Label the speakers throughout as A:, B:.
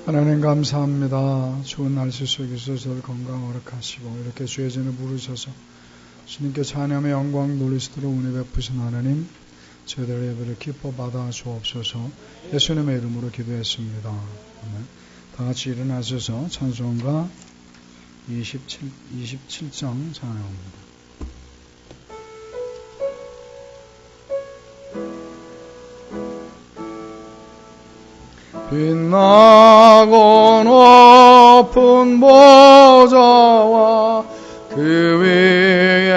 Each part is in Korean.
A: 하나님 감사합니다. 좋은 날씨 속에서 저를 건강 허락하시고 이렇게 주의 전에 부르셔서 주님께 찬양의 영광 돌리시도록 은혜 베푸신 하나님, 저희들의 예배를 기뻐 받아 주옵소서. 예수님의 이름으로 기도했습니다. 아멘. 다 같이 일어나셔서 찬송가 27장 찬양합니다. 빛나고 높은 보좌와 그 위에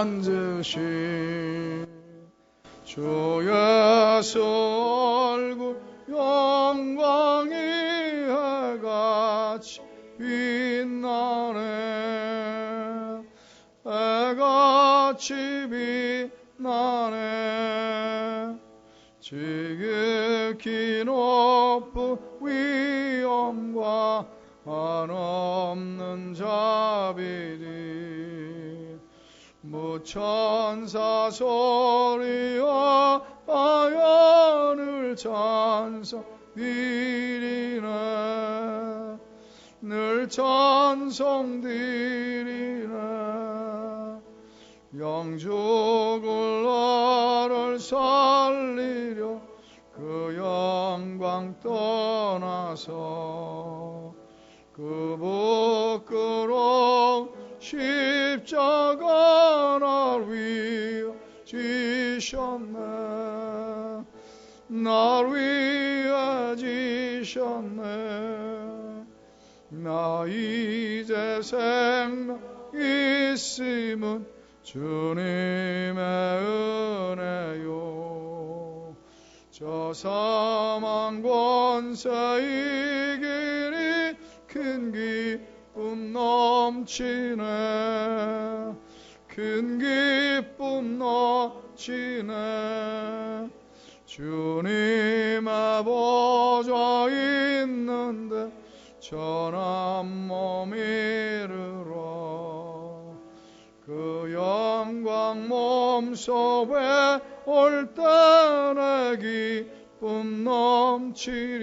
A: 앉으신 주 예수 얼굴 영광이 해같이 빛나네. 해같이 빛나네. 지극히 높은 위엄과 한없는 자비니 무천사 소리와 아연을 찬송드리네. 늘 찬송드리네. 영죽을 나를 살리려 그 영광 떠나서 그 부끄러운 십자가 날 위해 지셨네. 날 위해 지셨네. 나 이제 생명 있음은 주님의 은혜요. 저 사망 권세 이기니 큰 기쁨 넘치네. 큰 기쁨 넘치네. 주님의 보좌 있는데 전한 몸 이르러 그 영광 몸속에 올 때 내 기쁨 넘치리.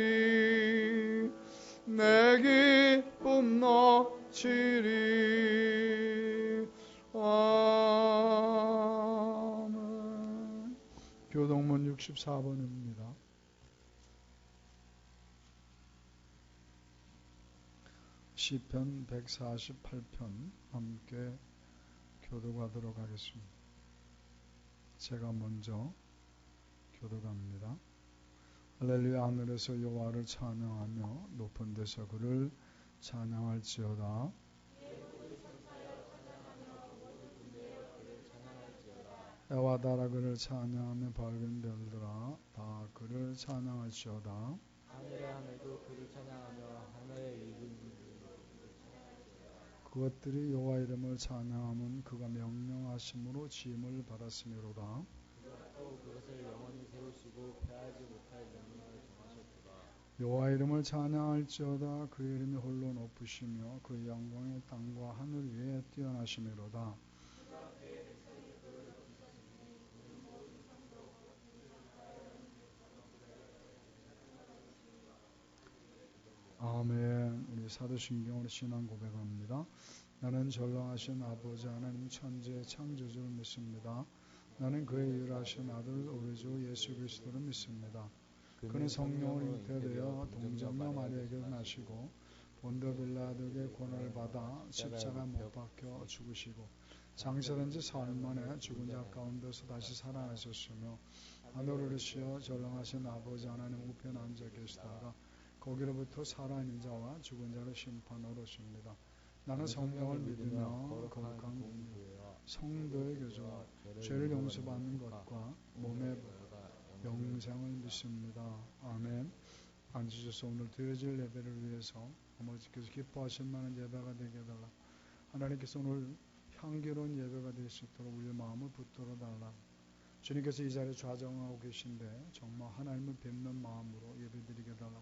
A: 내 기쁨 넘치리. 아멘. 교동문 64번입니다. 시편 148편 함께 교도가도록 하겠습니다. 제가 먼저 교도갑니다. 할렐루야. 하늘에서 여호와를 찬양하며 높은 데서 그를 찬양할지어다. 애와다라 그를 찬양하며 밝은 별들아 다 그를 찬양할지어다.
B: 하늘의 하늘도 그를 찬양하며 하늘의 일꾼
A: 그것들이 여호와 이름을 찬양하면 그가 명령하심으로 지음을 받았으므로다.
B: 그가 또 그것을 영원히 세우시고 패하지 못할 명령을 정하셨도다.
A: 여호와 이름을 찬양할지어다. 그의 이름이 홀로 높으시며 그의 영광이 땅과 하늘 위에 뛰어나시므로다. 아멘. 우리 사도신경으로 신앙 고백합니다. 나는 전능하신 아버지 하나님 천지의 창조주를 믿습니다. 나는 그의 유일하신 아들 우리 주 예수 그리스도를 믿습니다. 그는 성령으로 잉태되어 동정녀 마리아에게 나시고 본도 빌라도에게 고난을 받아 십자가 못 박혀 죽으시고 장사된 지 사흘 만에 죽은 자 가운데서 다시 살아나셨으며 하늘을 오르시어 전능하신 아버지 하나님 우편에 앉아 계시다가 거기로부터 살아있는 자와 죽은 자를 심판하러 오십니다. 나는 성령을 믿으며 거룩한 공의와 성도의 교제와 죄를 용서받는 것과 몸의 영생을 믿습니다. 아멘. 앉으셔서 오늘 드려질 예배를 위해서 아버지께서 기뻐하실 만한 예배가 되게 해달라. 하나님께서 오늘 향기로운 예배가 될 수 있도록 우리의 마음을 붙들어 달라. 주님께서 이 자리에 좌정하고 계신데 정말 하나님을 뵙는 마음으로 예배드리게 해달라.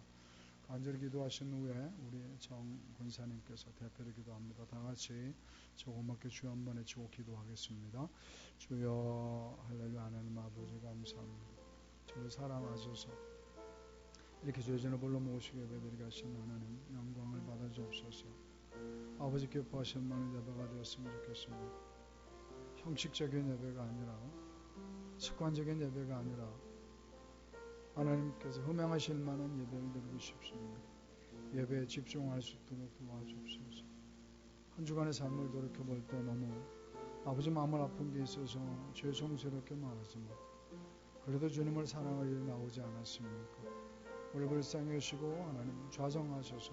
A: 간절히 기도하신 후에 우리 정 권사님께서 대표로 기도합니다. 다 같이 조그맣게 주여 한번 외치고 기도하겠습니다. 주여 할렐루야. 하나님 아버지 감사합니다. 저를 사랑하셔서 이렇게 조전을 불러 모시게 예배드리게 하신 하나님 영광을 받아 주옵소서. 아버지 기뻐하실 만한 예배가 되었으면 좋겠습니다. 형식적인 예배가 아니라 습관적인 예배가 아니라 하나님께서 흠양하실 만한 예배를 드리고 싶습니다. 예배에 집중할 수 있도록 도와주옵소서. 한 주간의 삶을 돌이켜볼 때 너무 아버지 마음을 아픈 게 있어서 죄송스럽게 말하지만 그래도 주님을 사랑할 일이 나오지 않았습니까? 우리 불쌍히 여시고 하나님 좌정하셔서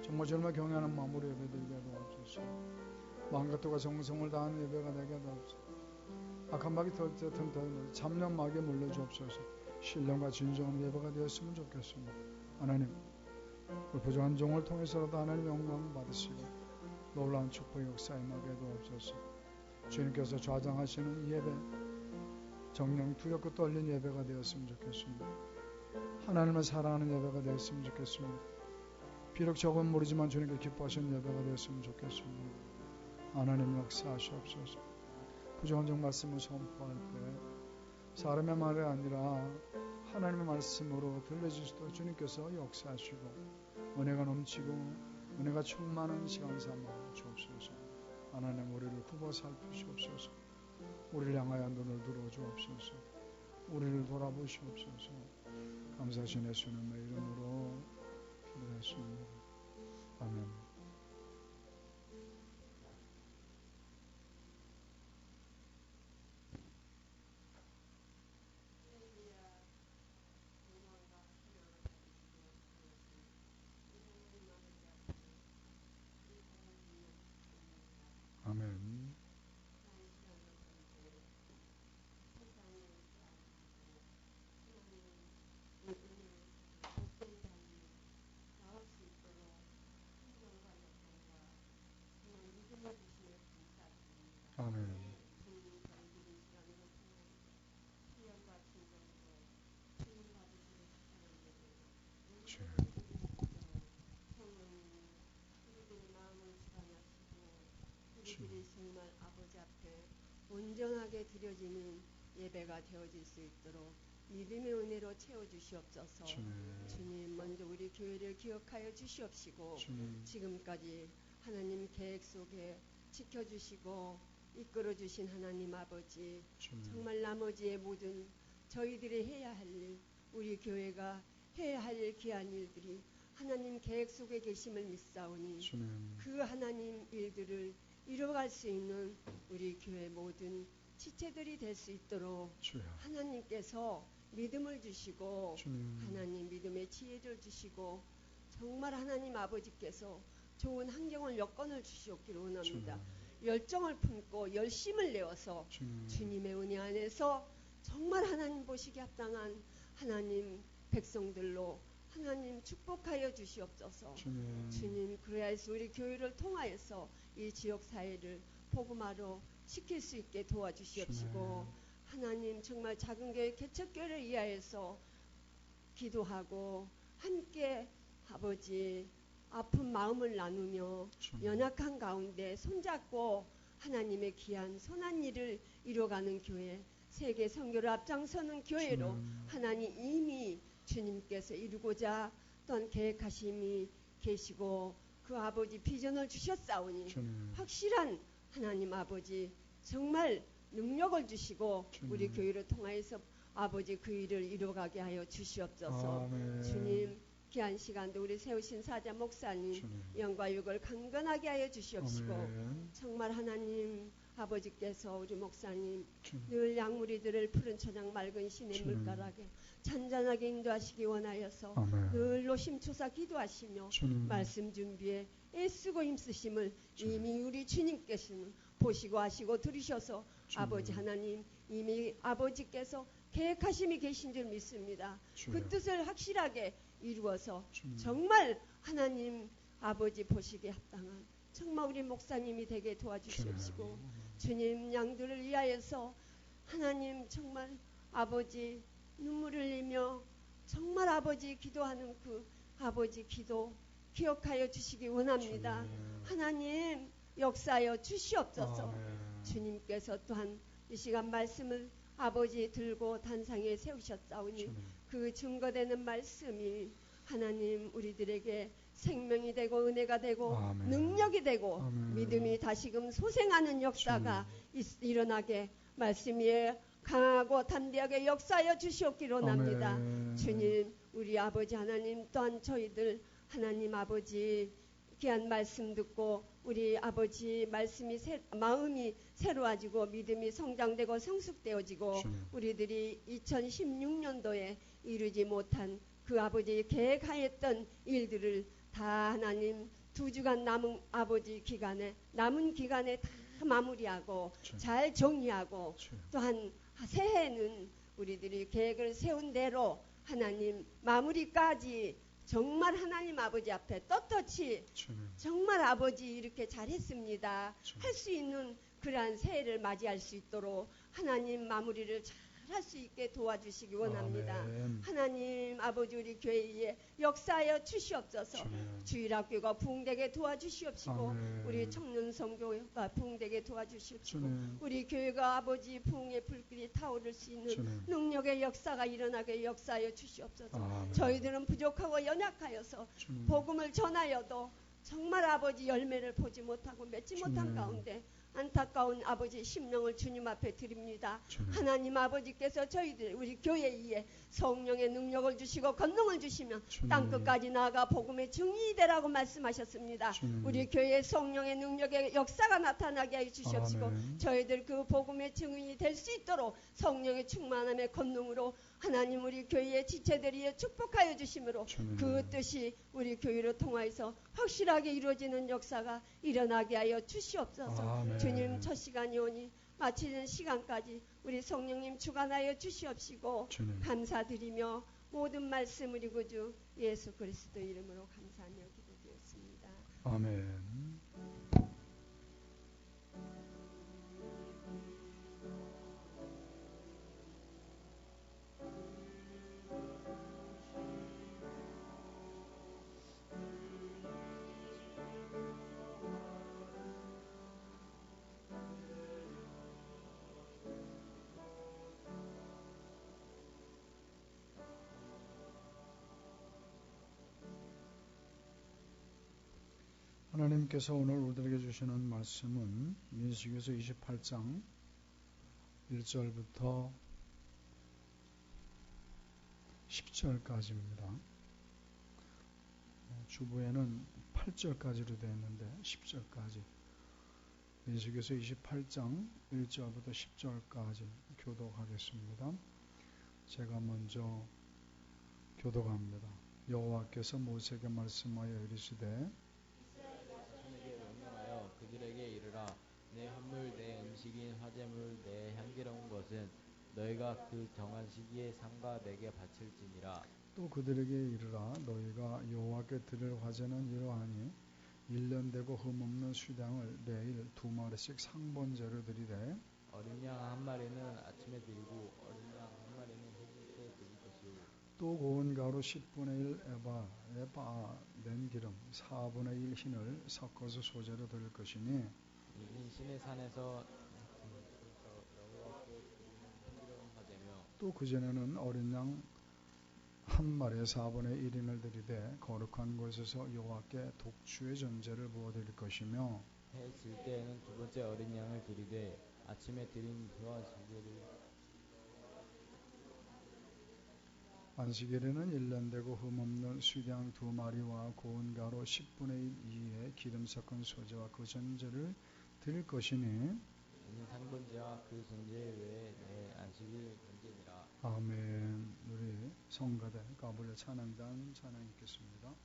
A: 정말 정말 경외하는 마음으로 예배드리게 도와주소서. 마음과 정성을 다하는 예배가 되게 도와주소서. 악한 마귀 틈틈 잡념 마귀에 물려주옵소서. 신령과 진정한 예배가 되었으면 좋겠습니다. 하나님 우리 부족한 종을 통해서라도 하나님 영광 받으시고 놀라운 축복 역사 임하게 도옵소서. 주님께서 좌정하시는 이 예배 정령 두렵고 떨린 예배가 되었으면 좋겠습니다. 하나님을 사랑하는 예배가 되었으면 좋겠습니다. 비록 적은 모르지만 주님께 기뻐하시는 예배가 되었으면 좋겠습니다. 하나님 역사하시옵소서. 부족한 종 말씀을 선포할 때 사람의 말이 아니라 하나님의 말씀으로 들려주시도록 주님께서 역사하시고 은혜가 넘치고 은혜가 충만한 시간 삼아 주옵소서. 하나님 우리를 굽어 살피시옵소서. 우리를 향하여 눈을 들어 주옵소서. 우리를 돌아보시옵소서. 감사하신 예수님의 이름으로 기도했습니다. 아멘. 아멘. 아멘.
C: 우리들이 정말 아버지 앞에 온전하게 드려지는 예배가 되어질 수 있도록 믿음의 은혜로 채워주시옵소서. 주님 먼저 우리 교회를 기억하여 주시옵시고 지금까지 하나님 계획 속에 지켜주시고 이끌어주신 하나님 아버지 정말 나머지의 모든 저희들이 해야 할 일 우리 교회가 해야 할 귀한 일들이 하나님 계획 속에 계심을 믿사오니 그 하나님 일들을 이뤄갈 수 있는 우리 교회 모든 지체들이 될 수 있도록 하나님께서 믿음을 주시고 하나님 믿음의 지혜를 주시고 정말 하나님 아버지께서 좋은 환경을 여건을 주시옵기를 원합니다. 열정을 품고 열심을 내어서 주님의 은혜 안에서 정말 하나님 보시기 합당한 하나님 백성들로 하나님 축복하여 주시옵소서. 주님 그래야 해서 우리 교회를 통하여서 이 지역 사회를 복음화로 시킬 수 있게 도와주시옵시고 하나님 정말 작은 교회 개척교회를 위하여서 기도하고 함께 아버지 아픈 마음을 나누며 연약한 가운데 손잡고 하나님의 귀한 선한 일을 이뤄가는 교회 세계 선교를 앞장서는 교회로 하나님 이미 주님께서 이루고자 또한 계획하심이 계시고 그 아버지 비전을 주셨사오니 확실한 하나님 아버지 정말 능력을 주시고 우리 교회를 통하여서 아버지 그 일을 이루어가게 하여 주시옵소서.
A: 아멘.
C: 주님 귀한 시간도 우리 세우신 사자 목사님 영과 육을 강건하게 하여 주시옵시고
A: 아멘.
C: 정말 하나님 아버지께서 우리 목사님 늘 양무리들을 푸른 초장 맑은 시냇 물가락에 잔잔하게 인도하시기 원하여서
A: 아멘.
C: 늘 노심초사 기도하시며 말씀 준비에 애쓰고 힘쓰심을 이미 우리 주님께서는 보시고 하시고 들으셔서 아버지 하나님 이미 아버지께서 계획하심이 계신 줄 믿습니다. 그 뜻을 확실하게 이루어서 정말 하나님 아버지 보시기에 합당한 정말 우리 목사님이 되게 도와주시옵시고 주님 양들을 위하여서 하나님 정말 아버지 눈물을 흘리며 정말 아버지 기도하는 그 아버지 기도 기억하여 주시기 원합니다. 하나님 역사하여 주시옵소서. 주님께서 또한 이 시간 말씀을 아버지 들고 단상에 세우셨사오니
A: 주님.
C: 그 증거되는 말씀이 하나님 우리들에게 생명이 되고 은혜가 되고
A: 아멘.
C: 능력이 되고
A: 아멘.
C: 믿음이 다시금 소생하는 역사가 일어나게 말씀 위에 강하고 담대하게 역사하여 주시옵기로 합니다.
A: 아멘.
C: 주님 우리 아버지 하나님 또한 저희들 하나님 아버지 귀한 말씀 듣고 우리 아버지 말씀이 마음이 새로워지고 믿음이 성장되고 성숙되어지고
A: 주님.
C: 우리들이 2016년도에 이루지 못한 그 아버지 계획하였던 일들을 다 하나님 2주간 남은 아버지 기간에 남은 기간에 다 마무리하고
A: 주님.
C: 잘 정리하고
A: 주님.
C: 또한 새해는 우리들이 계획을 세운 대로 하나님 마무리까지 정말 하나님 아버지 앞에 떳떳이
A: 주님.
C: 정말 아버지 이렇게 잘했습니다.
A: 주님.
C: 할 수 있는 그러한 새해를 맞이할 수 있도록 하나님 마무리를 잘 할 수 있게 도와주시기 원합니다.
A: 아멘.
C: 하나님 아버지 우리 교회에 역사하여 주시옵소서.
A: 주님.
C: 주일학교가 부흥되게 도와주시옵시고
A: 아멘.
C: 우리 청년 선교가 부흥되게 도와주시옵시고
A: 주님.
C: 우리 교회가 아버지 부흥의 불길이 타오를 수 있는
A: 주님.
C: 능력의 역사가 일어나게 역사하여 주시옵소서.
A: 아멘.
C: 저희들은 부족하고 연약하여서
A: 주님.
C: 복음을 전하여도 정말 아버지 열매를 보지 못하고 맺지
A: 주님.
C: 못한 가운데 안타까운 아버지 심령을 주님 앞에 드립니다.
A: 주님.
C: 하나님 아버지께서 저희들 우리 교회에 성령의 능력을 주시고 권능을 주시면
A: 주님.
C: 땅끝까지 나아가 복음의 증인이 되라고 말씀하셨습니다.
A: 주님.
C: 우리 교회에 성령의 능력의 역사가 나타나게 해 주시옵시고
A: 아멘.
C: 저희들 그 복음의 증인이 될 수 있도록 성령의 충만함의 권능으로 하나님 우리 교회의 지체들이 축복하여 주심으로
A: 주님.
C: 그 뜻이 우리 교회로 통하여서 확실하게 이루어지는 역사가 일어나게 하여 주시옵소서.
A: 아멘.
C: 주님 첫 시간이 오니 마치는 시간까지 우리 성령님 주관하여 주시옵시고
A: 주님.
C: 감사드리며 모든 말씀 우리 구주 예수 그리스도 이름으로 감사하며 기도드렸습니다.
A: 아멘. 하나님께서 오늘 우리들에게 주시는 말씀은 민수기에서 28장 1절부터 10절까지입니다. 주부에는 8절까지로 되어 있는데 10절까지 민수기에서 28장 1절부터 10절까지 교독하겠습니다. 제가 먼저 교독합니다. 여호와께서 모세에게 말씀하여 이르시되
B: 그들에게 이르라. 내 헌물 내 음식인 화제물 내 향기로운 것은 너희가 그 정한 시기에 삼가 내게 바칠지니라.
A: 또 그들에게 이르라. 너희가 여호와께 드릴 화제는 이러하니 1년 되고 흠없는 수량을 매일 2마리씩 상번제로 드리되
B: 어린 양 한 마리는 아침에 드리고 어린 양 한 마리는 해질 때 드릴 것이요.
A: 또 고운 가루 10분의 1 에바 낸 기름 4분의 1 흰을 섞어서 소재로 드릴 것이니
B: 이는 신의 산에서 여호와께 드리는 향기로운 화제며
A: 또 그전에는 어린 양 한 마리에 4분의 1인을 드리되 거룩한 곳에서 여호와께 독주의 전제를 부어드릴 것이며
B: 해 질 때에는 두 번째 어린 양을 드리되 아침에 드린 그와 지게를
A: 안식일에는 1년 되고 흠없는 수량 2마리와 고운 가루 10분의 1 이에 기름 섞은 소재와 그 전제를 드릴 것이니
B: 이는 상번제와 그 전제 외에 내 안식일 전제니라.
A: 아멘. 우리 성가대 가불레 찬양단 찬양 읽겠습니다.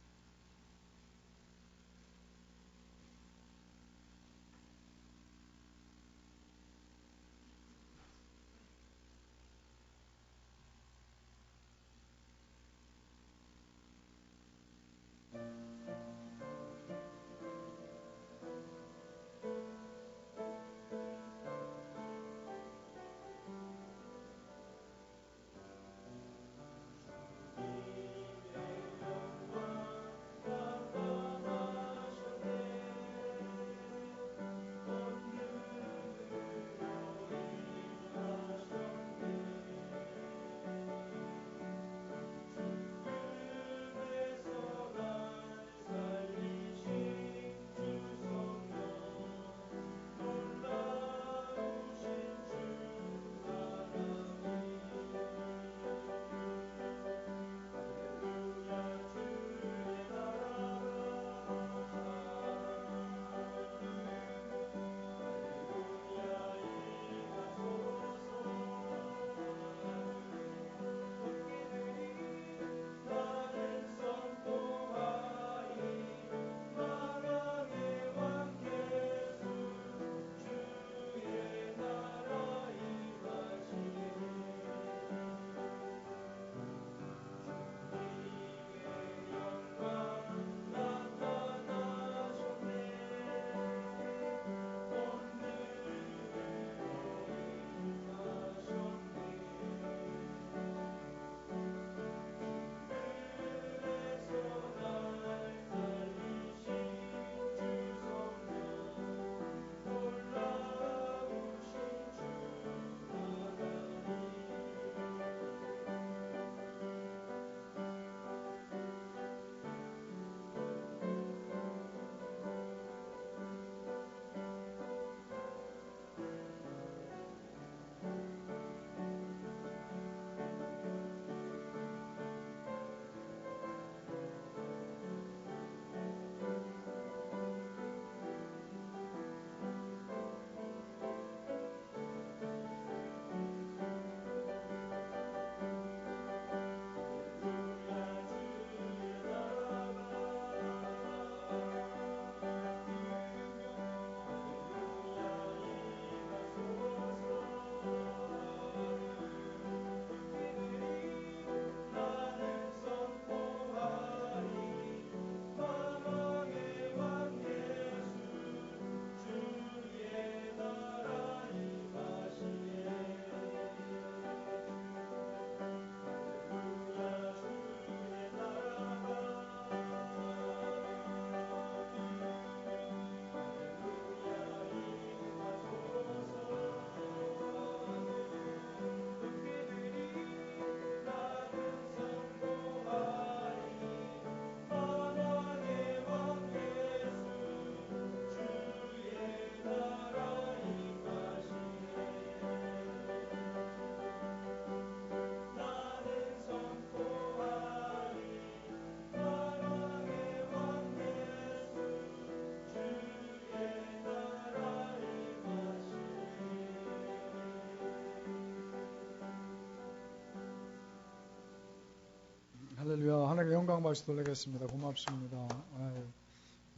A: 할렐루야. 하나님께 영광 박수 돌리겠습니다. 고맙습니다.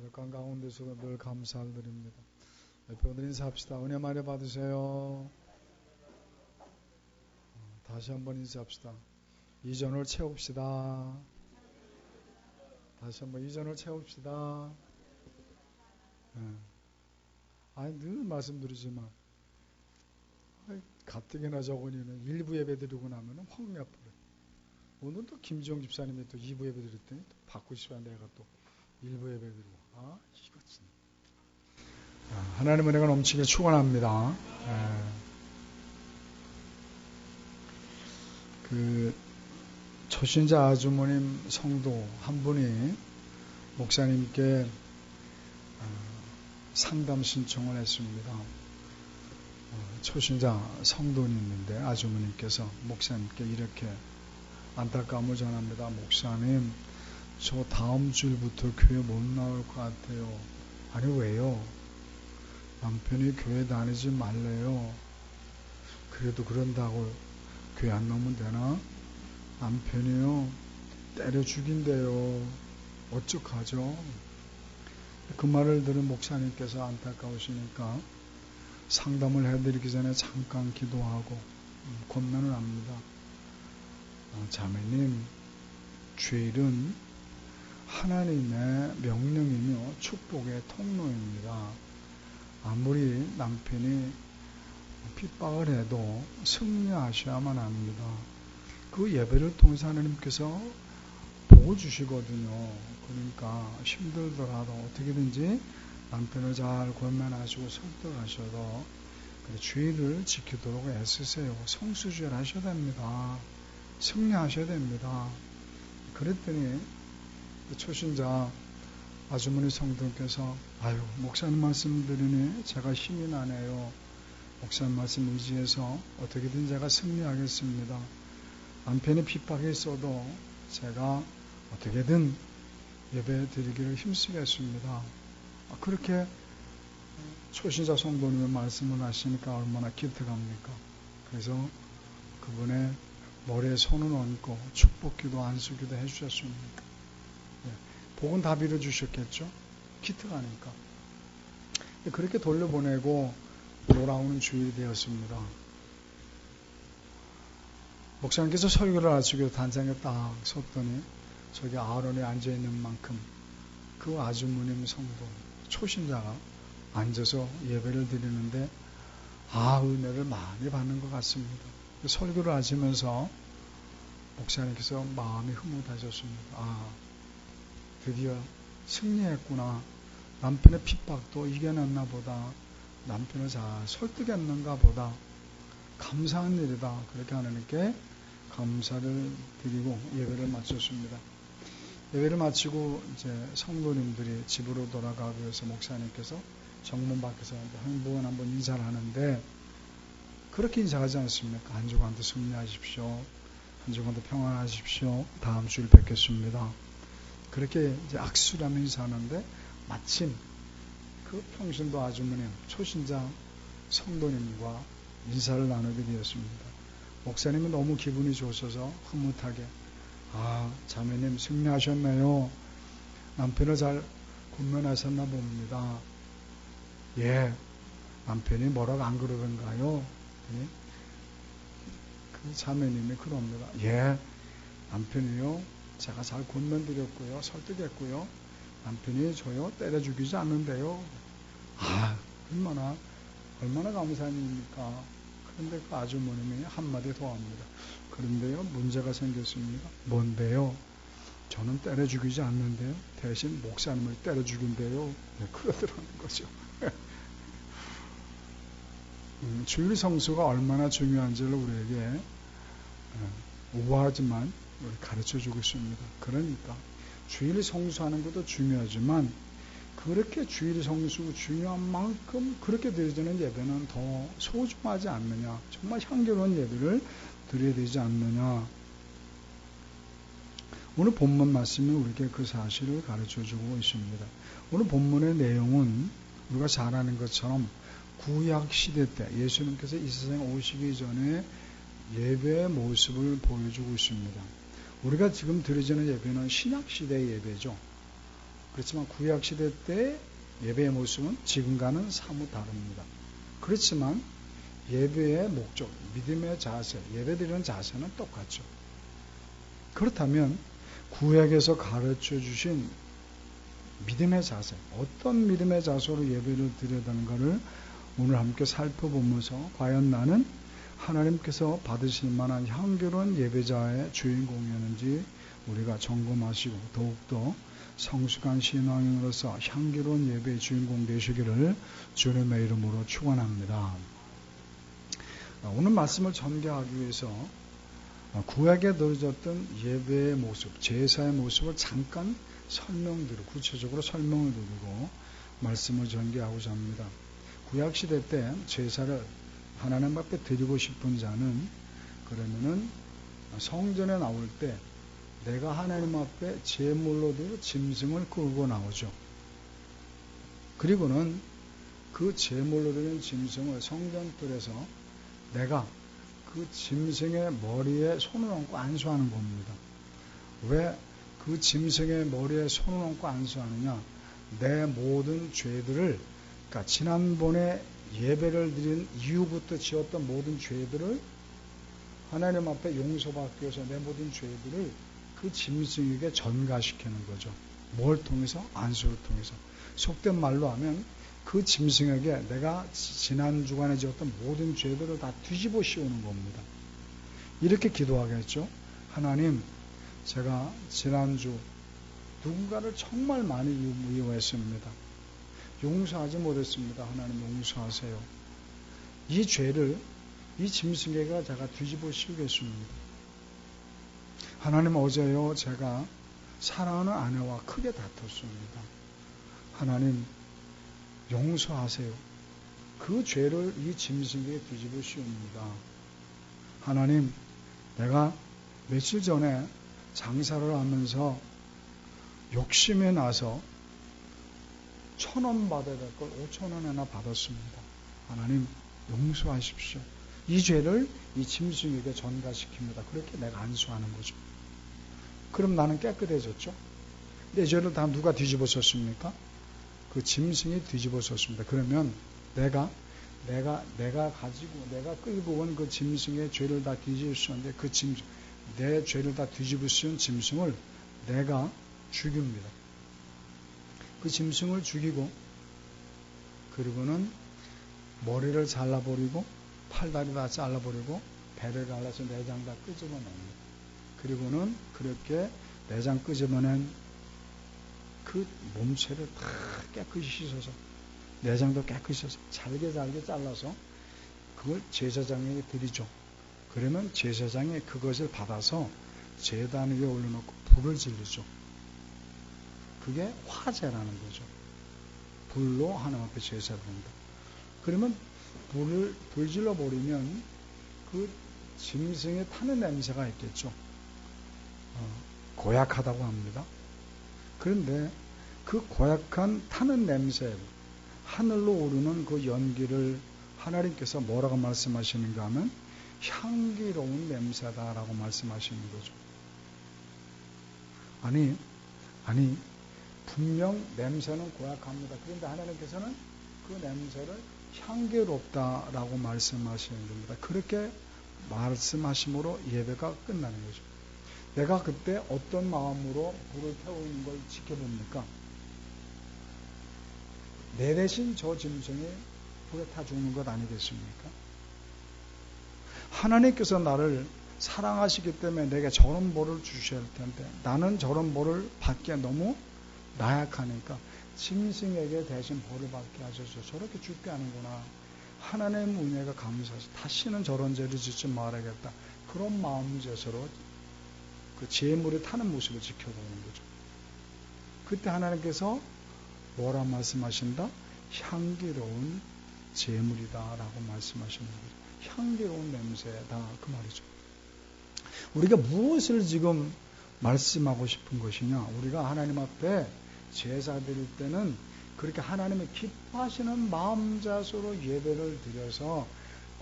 A: 열강 가운데서도 늘 감사를 드립니다. 옆에 인사합시다. 은혜 많이 받으세요. 다시 한번 인사합시다. 이전을 채웁시다. 다시 한번 이전을 채웁시다. 늘 말씀드리지만 가뜩이나 적으니는 일부 예배 드리고 나면 확 내버려. 오늘도 김지영 집사님이 또 2부 예배 드렸더니 또 받고 싶어 내가 또 1부 예배 드리고 이거 진짜 하나님의 은혜가 넘치게 축원합니다. 그 초신자 아주머님 성도 한 분이 목사님께 상담 신청을 했습니다. 초신자 성도는 있는데 아주머님께서 목사님께 이렇게 안타까움을 전합니다. 목사님, 저 다음 주일부터 교회 못 나올 것 같아요. 아니 왜요? 남편이 교회 다니지 말래요. 그래도 그런다고 교회 안 나오면 되나? 남편이요 때려 죽인대요. 어떡하죠? 그 말을 들은 목사님께서 안타까우시니까 상담을 해드리기 전에 잠깐 기도하고 권면을 합니다. 자매님, 주일은 하나님의 명령이며 축복의 통로입니다. 아무리 남편이 핍박을 해도 승리하셔야만 합니다. 그 예배를 통해서 하나님께서 보고 주시거든요. 그러니까 힘들더라도 어떻게든지 남편을 잘 권면하시고 설득하셔도 주의를 지키도록 애쓰세요. 성수주일 하셔야 됩니다. 승리하셔야 됩니다. 그랬더니 초신자 아주머니 성도께서 목사님 말씀 들으니 제가 힘이 나네요. 목사님 말씀 의지해서 어떻게든 제가 승리하겠습니다. 남편이 핍박이 있어도 제가 어떻게든 예배 드리기를 힘쓰겠습니다. 그렇게 초신자 성도님의 말씀을 하시니까 얼마나 기특합니까? 그래서 그분의 머리에 손을 얹고 축복기도 안수기도 해주셨습니다. 복은 다 빌어주셨겠죠? 기특하니까. 그렇게 돌려보내고 돌아오는 주일이 되었습니다. 목사님께서 설교를 하시고 단장에 딱 섰더니 저기 아론이 앉아있는 만큼 그 아주머님 성도 초신자가 앉아서 예배를 드리는데 은혜를 많이 받는 것 같습니다. 설교를 하시면서 목사님께서 마음이 흐뭇하셨습니다. 드디어 승리했구나. 남편의 핍박도 이겨냈나 보다. 남편을 잘 설득했는가 보다. 감사한 일이다. 그렇게 하나님께 감사를 드리고 예배를 마쳤습니다. 예배를 마치고 이제 성도님들이 집으로 돌아가기 위해서 목사님께서 정문 밖에서 한 분 한 분 인사를 하는데 그렇게 인사하지 않습니까? 한 주간도 승리하십시오. 한 주간도 평안하십시오. 다음 주일 뵙겠습니다. 그렇게 이제 악수라며 인사하는데 마침 그 평신도 아주머님, 초신자 성도님과 인사를 나누게 되었습니다. 목사님은 너무 기분이 좋으셔서 흐뭇하게 자매님 승리하셨네요. 남편을 잘 권면하셨나 봅니다. 예, 남편이 뭐라고 안 그러던가요? 그 자매님이 그럽니다. 예, 남편이요 제가 잘 권면드렸고요, 설득했고요. 남편이 저요 때려 죽이지 않는데요. 얼마나 감사한 일입니까? 그런데 그 아주머님이 한마디 더 합니다. 그런데요, 문제가 생겼습니다. 뭔데요? 저는 때려 죽이지 않는데요. 대신 목사님을 때려 죽인대요. 그러더라는 거죠. 주일 성수가 얼마나 중요한지를 우리에게 우아하지만 가르쳐주고 있습니다. 그러니까 주일 성수하는 것도 중요하지만 그렇게 주일 성수 중요한 만큼 그렇게 드려지는 예배는 더 소중하지 않느냐. 정말 향기로운 예배를 드려야 되지 않느냐. 오늘 본문 말씀이 우리에게 그 사실을 가르쳐주고 있습니다. 오늘 본문의 내용은 우리가 잘 아는 것처럼 구약 시대 때 예수님께서 이 세상에 오시기 전에 예배의 모습을 보여주고 있습니다. 우리가 지금 드려지는 예배는 신약시대의 예배죠. 그렇지만 구약시대 때 예배의 모습은 지금과는 사뭇 다릅니다. 그렇지만 예배의 목적, 믿음의 자세, 예배드리는 자세는 똑같죠. 그렇다면 구약에서 가르쳐 주신 믿음의 자세, 어떤 믿음의 자세로 예배를 드려야 되는가를 오늘 함께 살펴보면서 과연 나는 하나님께서 받으실 만한 향기로운 예배자의 주인공이었는지 우리가 점검하시고 더욱더 성숙한 신앙인으로서 향기로운 예배의 주인공 되시기를 주님의 이름으로 축원합니다. 오늘 말씀을 전개하기 위해서 구약에 넣어졌던 예배의 모습, 제사의 모습을 잠깐 구체적으로 설명을 드리고 말씀을 전개하고자 합니다. 구약시대 때 제사를 하나님 앞에 드리고 싶은 자는 그러면은 성전에 나올 때 내가 하나님 앞에 제물로 드릴 짐승을 끌고 나오죠. 그리고는 그 제물로 드린 짐승을 성전뜰에서 내가 그 짐승의 머리에 손을 얹고 안수하는 겁니다. 왜 그 짐승의 머리에 손을 얹고 안수하느냐? 내 모든 죄들을, 그러니까 지난번에 예배를 드린 이후부터 지었던 모든 죄들을 하나님 앞에 용서받기 위해서 내 모든 죄들을 그 짐승에게 전가시키는 거죠. 뭘 통해서? 안수를 통해서. 속된 말로 하면 그 짐승에게 내가 지난 주간에 지었던 모든 죄들을 다 뒤집어 씌우는 겁니다. 이렇게 기도하겠죠. 하나님, 제가 지난주 누군가를 정말 많이 미워했습니다. 용서하지 못했습니다. 하나님 용서하세요. 이 죄를 이 짐승에게 제가 뒤집어 씌우겠습니다. 하나님, 어제요 제가 사랑하는 아내와 크게 다퉜습니다. 하나님 용서하세요. 그 죄를 이 짐승에게 뒤집어 씌웁니다. 하나님, 내가 며칠 전에 장사를 하면서 욕심에 나서 1,000원 받아야 될 걸 5,000원이나 받았습니다. 하나님 용서하십시오. 이 죄를 이 짐승에게 전가시킵니다. 그렇게 내가 안수하는 거죠. 그럼 나는 깨끗해졌죠. 내 죄를 다 누가 뒤집어 썼습니까? 그 짐승이 뒤집어 썼습니다. 그러면 내가 끌고 온 그 짐승의 죄를 다 뒤집어 썼는데 그 짐승, 내 죄를 다 뒤집어 씌운 짐승을 내가 죽입니다. 그 짐승을 죽이고 그리고는 머리를 잘라버리고 팔다리 다 잘라버리고 배를 갈라서 내장 다 끄집어냅니다. 그리고는 그렇게 내장 끄집어낸 그 몸체를 다 깨끗이 씻어서 내장도 깨끗이 씻어서 잘게 잘라서 그걸 제사장에게 드리죠. 그러면 제사장이 그것을 받아서 제단 위에 올려놓고 불을 지르죠. 그게 화제라는 거죠. 불로 하나님 앞에 제사를 드린다. 그러면 불 질러버리면 그 짐승에 타는 냄새가 있겠죠. 고약하다고 합니다. 그런데 그 고약한 타는 냄새, 하늘로 오르는 그 연기를 하나님께서 뭐라고 말씀하시는가 하면 향기로운 냄새다라고 말씀하시는 거죠. 아니 분명 냄새는 고약합니다. 그런데 하나님께서는 그 냄새를 향기롭다라고 말씀하시는 겁니다. 그렇게 말씀하심으로 예배가 끝나는 거죠. 내가 그때 어떤 마음으로 불을 태우는 걸 지켜봅니까? 내 대신 저 짐승이 불에 타 죽는 것 아니겠습니까? 하나님께서 나를 사랑하시기 때문에 내게 저런 벌을 주셔야 할 텐데 나는 저런 벌을 받기에 너무 나약하니까 짐승에게 대신 벌을 받게 하셔서 저렇게 죽게 하는구나. 하나님의 은혜가 감사해서 다시는 저런 죄를 짓지 말아야겠다. 그런 마음제서로 그 제물이 타는 모습을 지켜보는 거죠. 그때 하나님께서 뭐라 말씀하신다? 향기로운 제물이다라고 말씀하시는 거죠. 향기로운 냄새다 그 말이죠. 우리가 무엇을 지금 말씀하고 싶은 것이냐? 우리가 하나님 앞에 제사 드릴 때는 그렇게 하나님의 기뻐하시는 마음자세로 예배를 드려서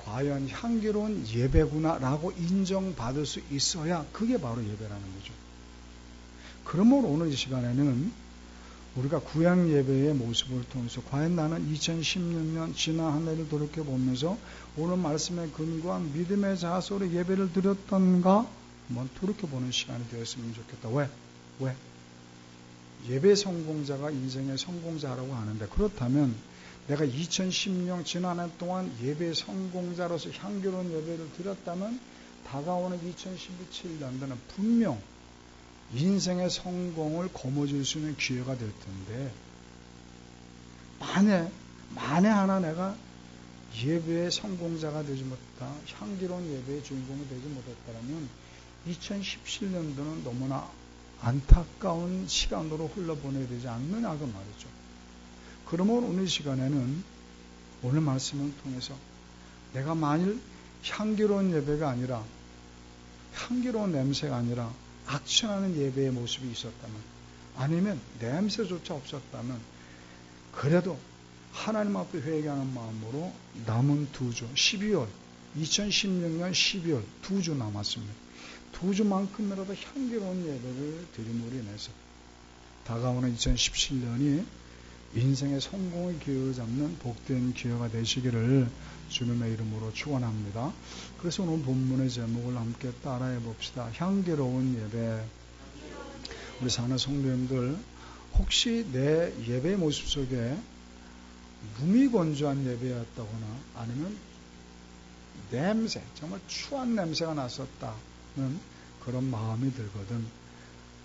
A: 과연 향기로운 예배구나라고 인정받을 수 있어야 그게 바로 예배라는 거죠. 그러므로 오늘 이 시간에는 우리가 구약 예배의 모습을 통해서 과연 나는 2016년 지난 한 해를 돌이켜보면서 오늘 말씀에 근거한 믿음의 자세로 예배를 드렸던가 한번 돌이켜보는 시간이 되었으면 좋겠다. 왜? 예배 성공자가 인생의 성공자라고 하는데, 그렇다면 내가 2016년 지난 한 동안 예배 성공자로서 향기로운 예배를 드렸다면 다가오는 2017년도는 분명 인생의 성공을 거머쥘 수 있는 기회가 될 텐데, 만에 하나 내가 예배의 성공자가 되지 못했다, 향기로운 예배의 주인공이 되지 못했다면 2017년도는 너무나 안타까운 시간으로 흘러보내야 되지 않느냐 그 말이죠. 그러면 오늘 시간에는 오늘 말씀을 통해서 내가 만일 향기로운 예배가 아니라, 향기로운 냄새가 아니라 악취나는 예배의 모습이 있었다면, 아니면 냄새조차 없었다면, 그래도 하나님 앞에 회개하는 마음으로 남은 2주, 2016년 12월 2주 남았습니다. 2주만큼이라도 향기로운 예배를 드림으로 인해서 다가오는 2017년이 인생의 성공의 기회를 잡는 복된 기회가 되시기를 주님의 이름으로 축원합니다. 그래서 오늘 본문의 제목을 함께 따라해 봅시다. 향기로운 예배. 우리 사는 성도님들, 혹시 내 예배 모습 속에 무미건조한 예배였다거나 아니면 냄새, 정말 추한 냄새가 났었다는 그런 마음이 들거든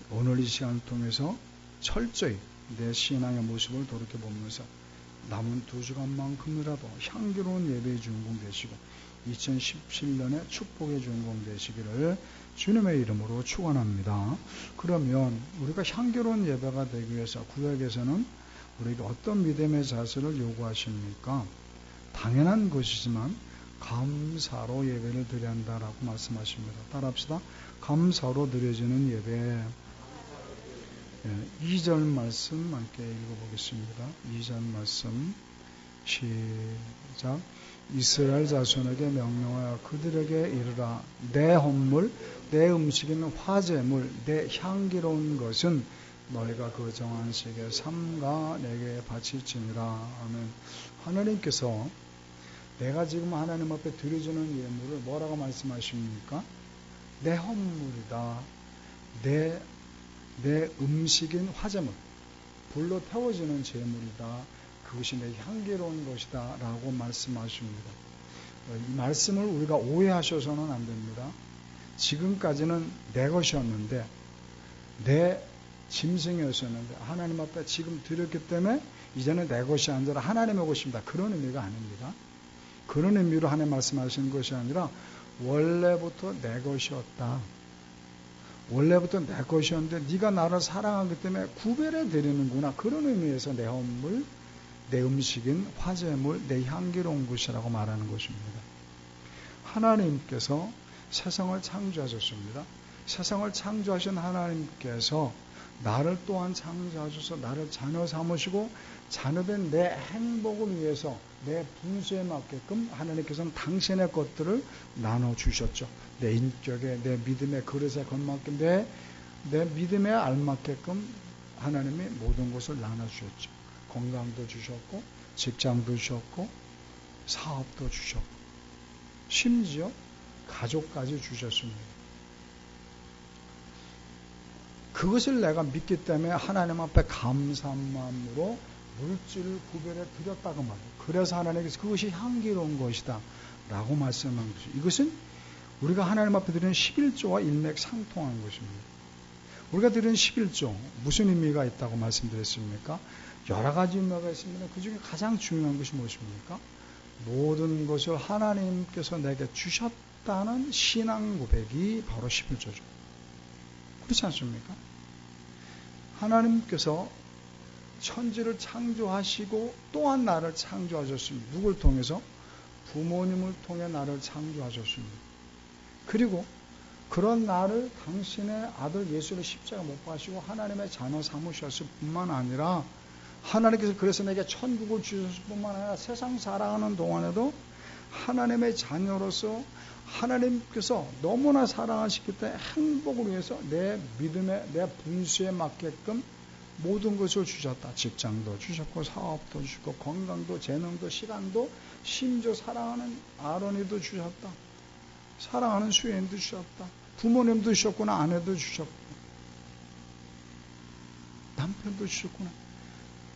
A: 오늘 이 시간을 통해서 철저히 내 신앙의 모습을 돌이켜보면서 남은 2주간만큼이라도 향기로운 예배의 주인공 되시고 2017년의 축복의 주인공 되시기를 주님의 이름으로 축원합니다. 그러면 우리가 향기로운 예배가 되기 위해서 구약에서는 우리에게 어떤 믿음의 자세를 요구하십니까? 당연한 것이지만 감사로 예배를 드려야 한다라고 말씀하십니다. 따라합시다. 감사로 드려지는 예배. 2절 말씀 함께 읽어보겠습니다. 2절 말씀 시작. 이스라엘 자손에게 명령하여 그들에게 이르라. 내 헌물, 내 음식인 화제물, 내 향기로운 것은 너희가 그 정한 시기에 삼가 내게 바칠지니라. 아멘. 하나님께서 내가 지금 하나님 앞에 드려주는 예물을 뭐라고 말씀하십니까? 내 헌물이다. 내 음식인 화제물, 불로 태워지는 제물이다. 그것이 내 향기로운 것이다 라고 말씀하십니다. 이 말씀을 우리가 오해하셔서는 안 됩니다. 지금까지는 내 것이었는데, 내 짐승이었었는데 하나님 앞에 지금 드렸기 때문에 이제는 내 것이 아니라 하나님의 것입니다. 그런 의미가 아닙니다. 그런 의미로 하나님 말씀하시는 것이 아니라 원래부터 내 것이었다. 원래부터 내 것이었는데 네가 나를 사랑하기 때문에 구별해 드리는구나. 그런 의미에서 내 헌물, 내 음식인 화제물, 내 향기로운 것이라고 말하는 것입니다. 하나님께서 세상을 창조하셨습니다. 세상을 창조하신 하나님께서 나를 또한 창조하셔서 나를 자녀 삼으시고 자녀된 내 행복을 위해서 내 분수에 맞게끔 하나님께서는 당신의 것들을 나눠주셨죠. 내 인격에, 내 믿음의 그릇에 걸맞게 내 믿음에 알맞게끔 하나님이 모든 것을 나눠주셨죠. 건강도 주셨고 직장도 주셨고 사업도 주셨고 심지어 가족까지 주셨습니다. 그것을 내가 믿기 때문에 하나님 앞에 감사한 마음으로 물질을 구별해 드렸다고 말해요. 그래서 하나님께서 그것이 향기로운 것이다 라고 말씀한 것이죠. 이것은 우리가 하나님 앞에 드리는 11조와 일맥상통한 것입니다. 우리가 드리는 11조 무슨 의미가 있다고 말씀드렸습니까? 여러 가지 의미가 있습니다. 그 중에 가장 중요한 것이 무엇입니까? 모든 것을 하나님께서 내게 주셨다는 신앙 고백이 바로 11조죠. 그렇지 않습니까? 하나님께서 천지를 창조하시고 또한 나를 창조하셨습니다. 누굴 통해서? 부모님을 통해 나를 창조하셨습니다. 그리고 그런 나를 당신의 아들 예수를 십자가 못 박으시고 하나님의 자녀 삼으셨을 뿐만 아니라 하나님께서 그래서 내게 천국을 주셨을 뿐만 아니라 세상 살아가는 동안에도 하나님의 자녀로서 하나님께서 너무나 사랑하시기 때문에 행복을 위해서 내 믿음에 내 분수에 맞게끔 모든 것을 주셨다. 직장도 주셨고 사업도 주셨고 건강도 재능도 시간도 심지어 사랑하는 아론이도 주셨다. 사랑하는 수혜인도 주셨다. 부모님도 주셨구나. 아내도 주셨고 남편도 주셨구나.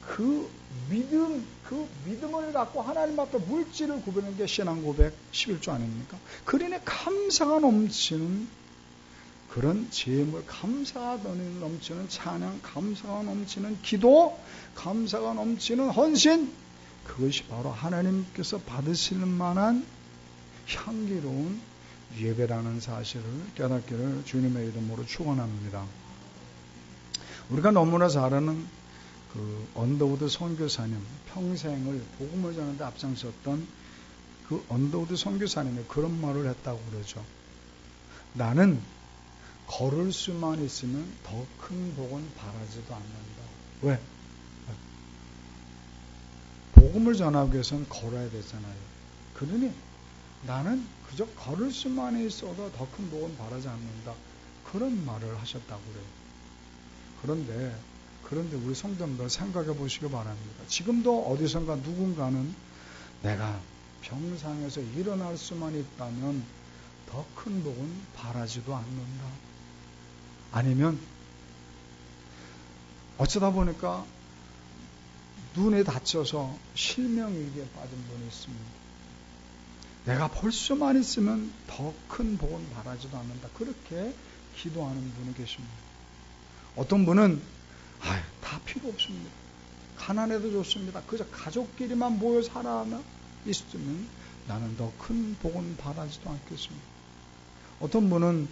A: 그 믿음을 갖고 하나님 앞에 물질을 구별하는 게 신앙 고백 11조 아닙니까? 그러니 감사가 넘치는 그런 재물, 감사가 넘치는 찬양, 감사가 넘치는 기도, 감사가 넘치는 헌신, 그것이 바로 하나님께서 받으실 만한 향기로운 예배라는 사실을 깨닫기를 주님의 이름으로 축원합니다. 우리가 너무나 잘 아는 그 언더우드 선교사님, 평생을 복음을 전하는데 앞장섰던 그 언더우드 선교사님이 그런 말을 했다고 그러죠. 나는 걸을 수만 있으면 더 큰 복은 바라지도 않는다. 왜? 복음을 전하기 위해서는 걸어야 되잖아요. 그러니 나는 그저 걸을 수만 있어도 더 큰 복은 바라지 않는다. 그런 말을 하셨다고 그래요. 그런데 우리 성도님들 생각해 보시기 바랍니다. 지금도 어디선가 누군가는 내가 병상에서 일어날 수만 있다면 더 큰 복은 바라지도 않는다. 아니면 어쩌다 보니까 눈에 다쳐서 실명위기에 빠진 분이 있습니다. 내가 볼 수만 있으면 더 큰 복은 바라지도 않는다. 그렇게 기도하는 분이 계십니다. 어떤 분은 다 필요 없습니다. 가난해도 좋습니다. 그저 가족끼리만 모여 살아만 있으면 나는 더 큰 복은 바라지도 않겠습니다. 어떤 분은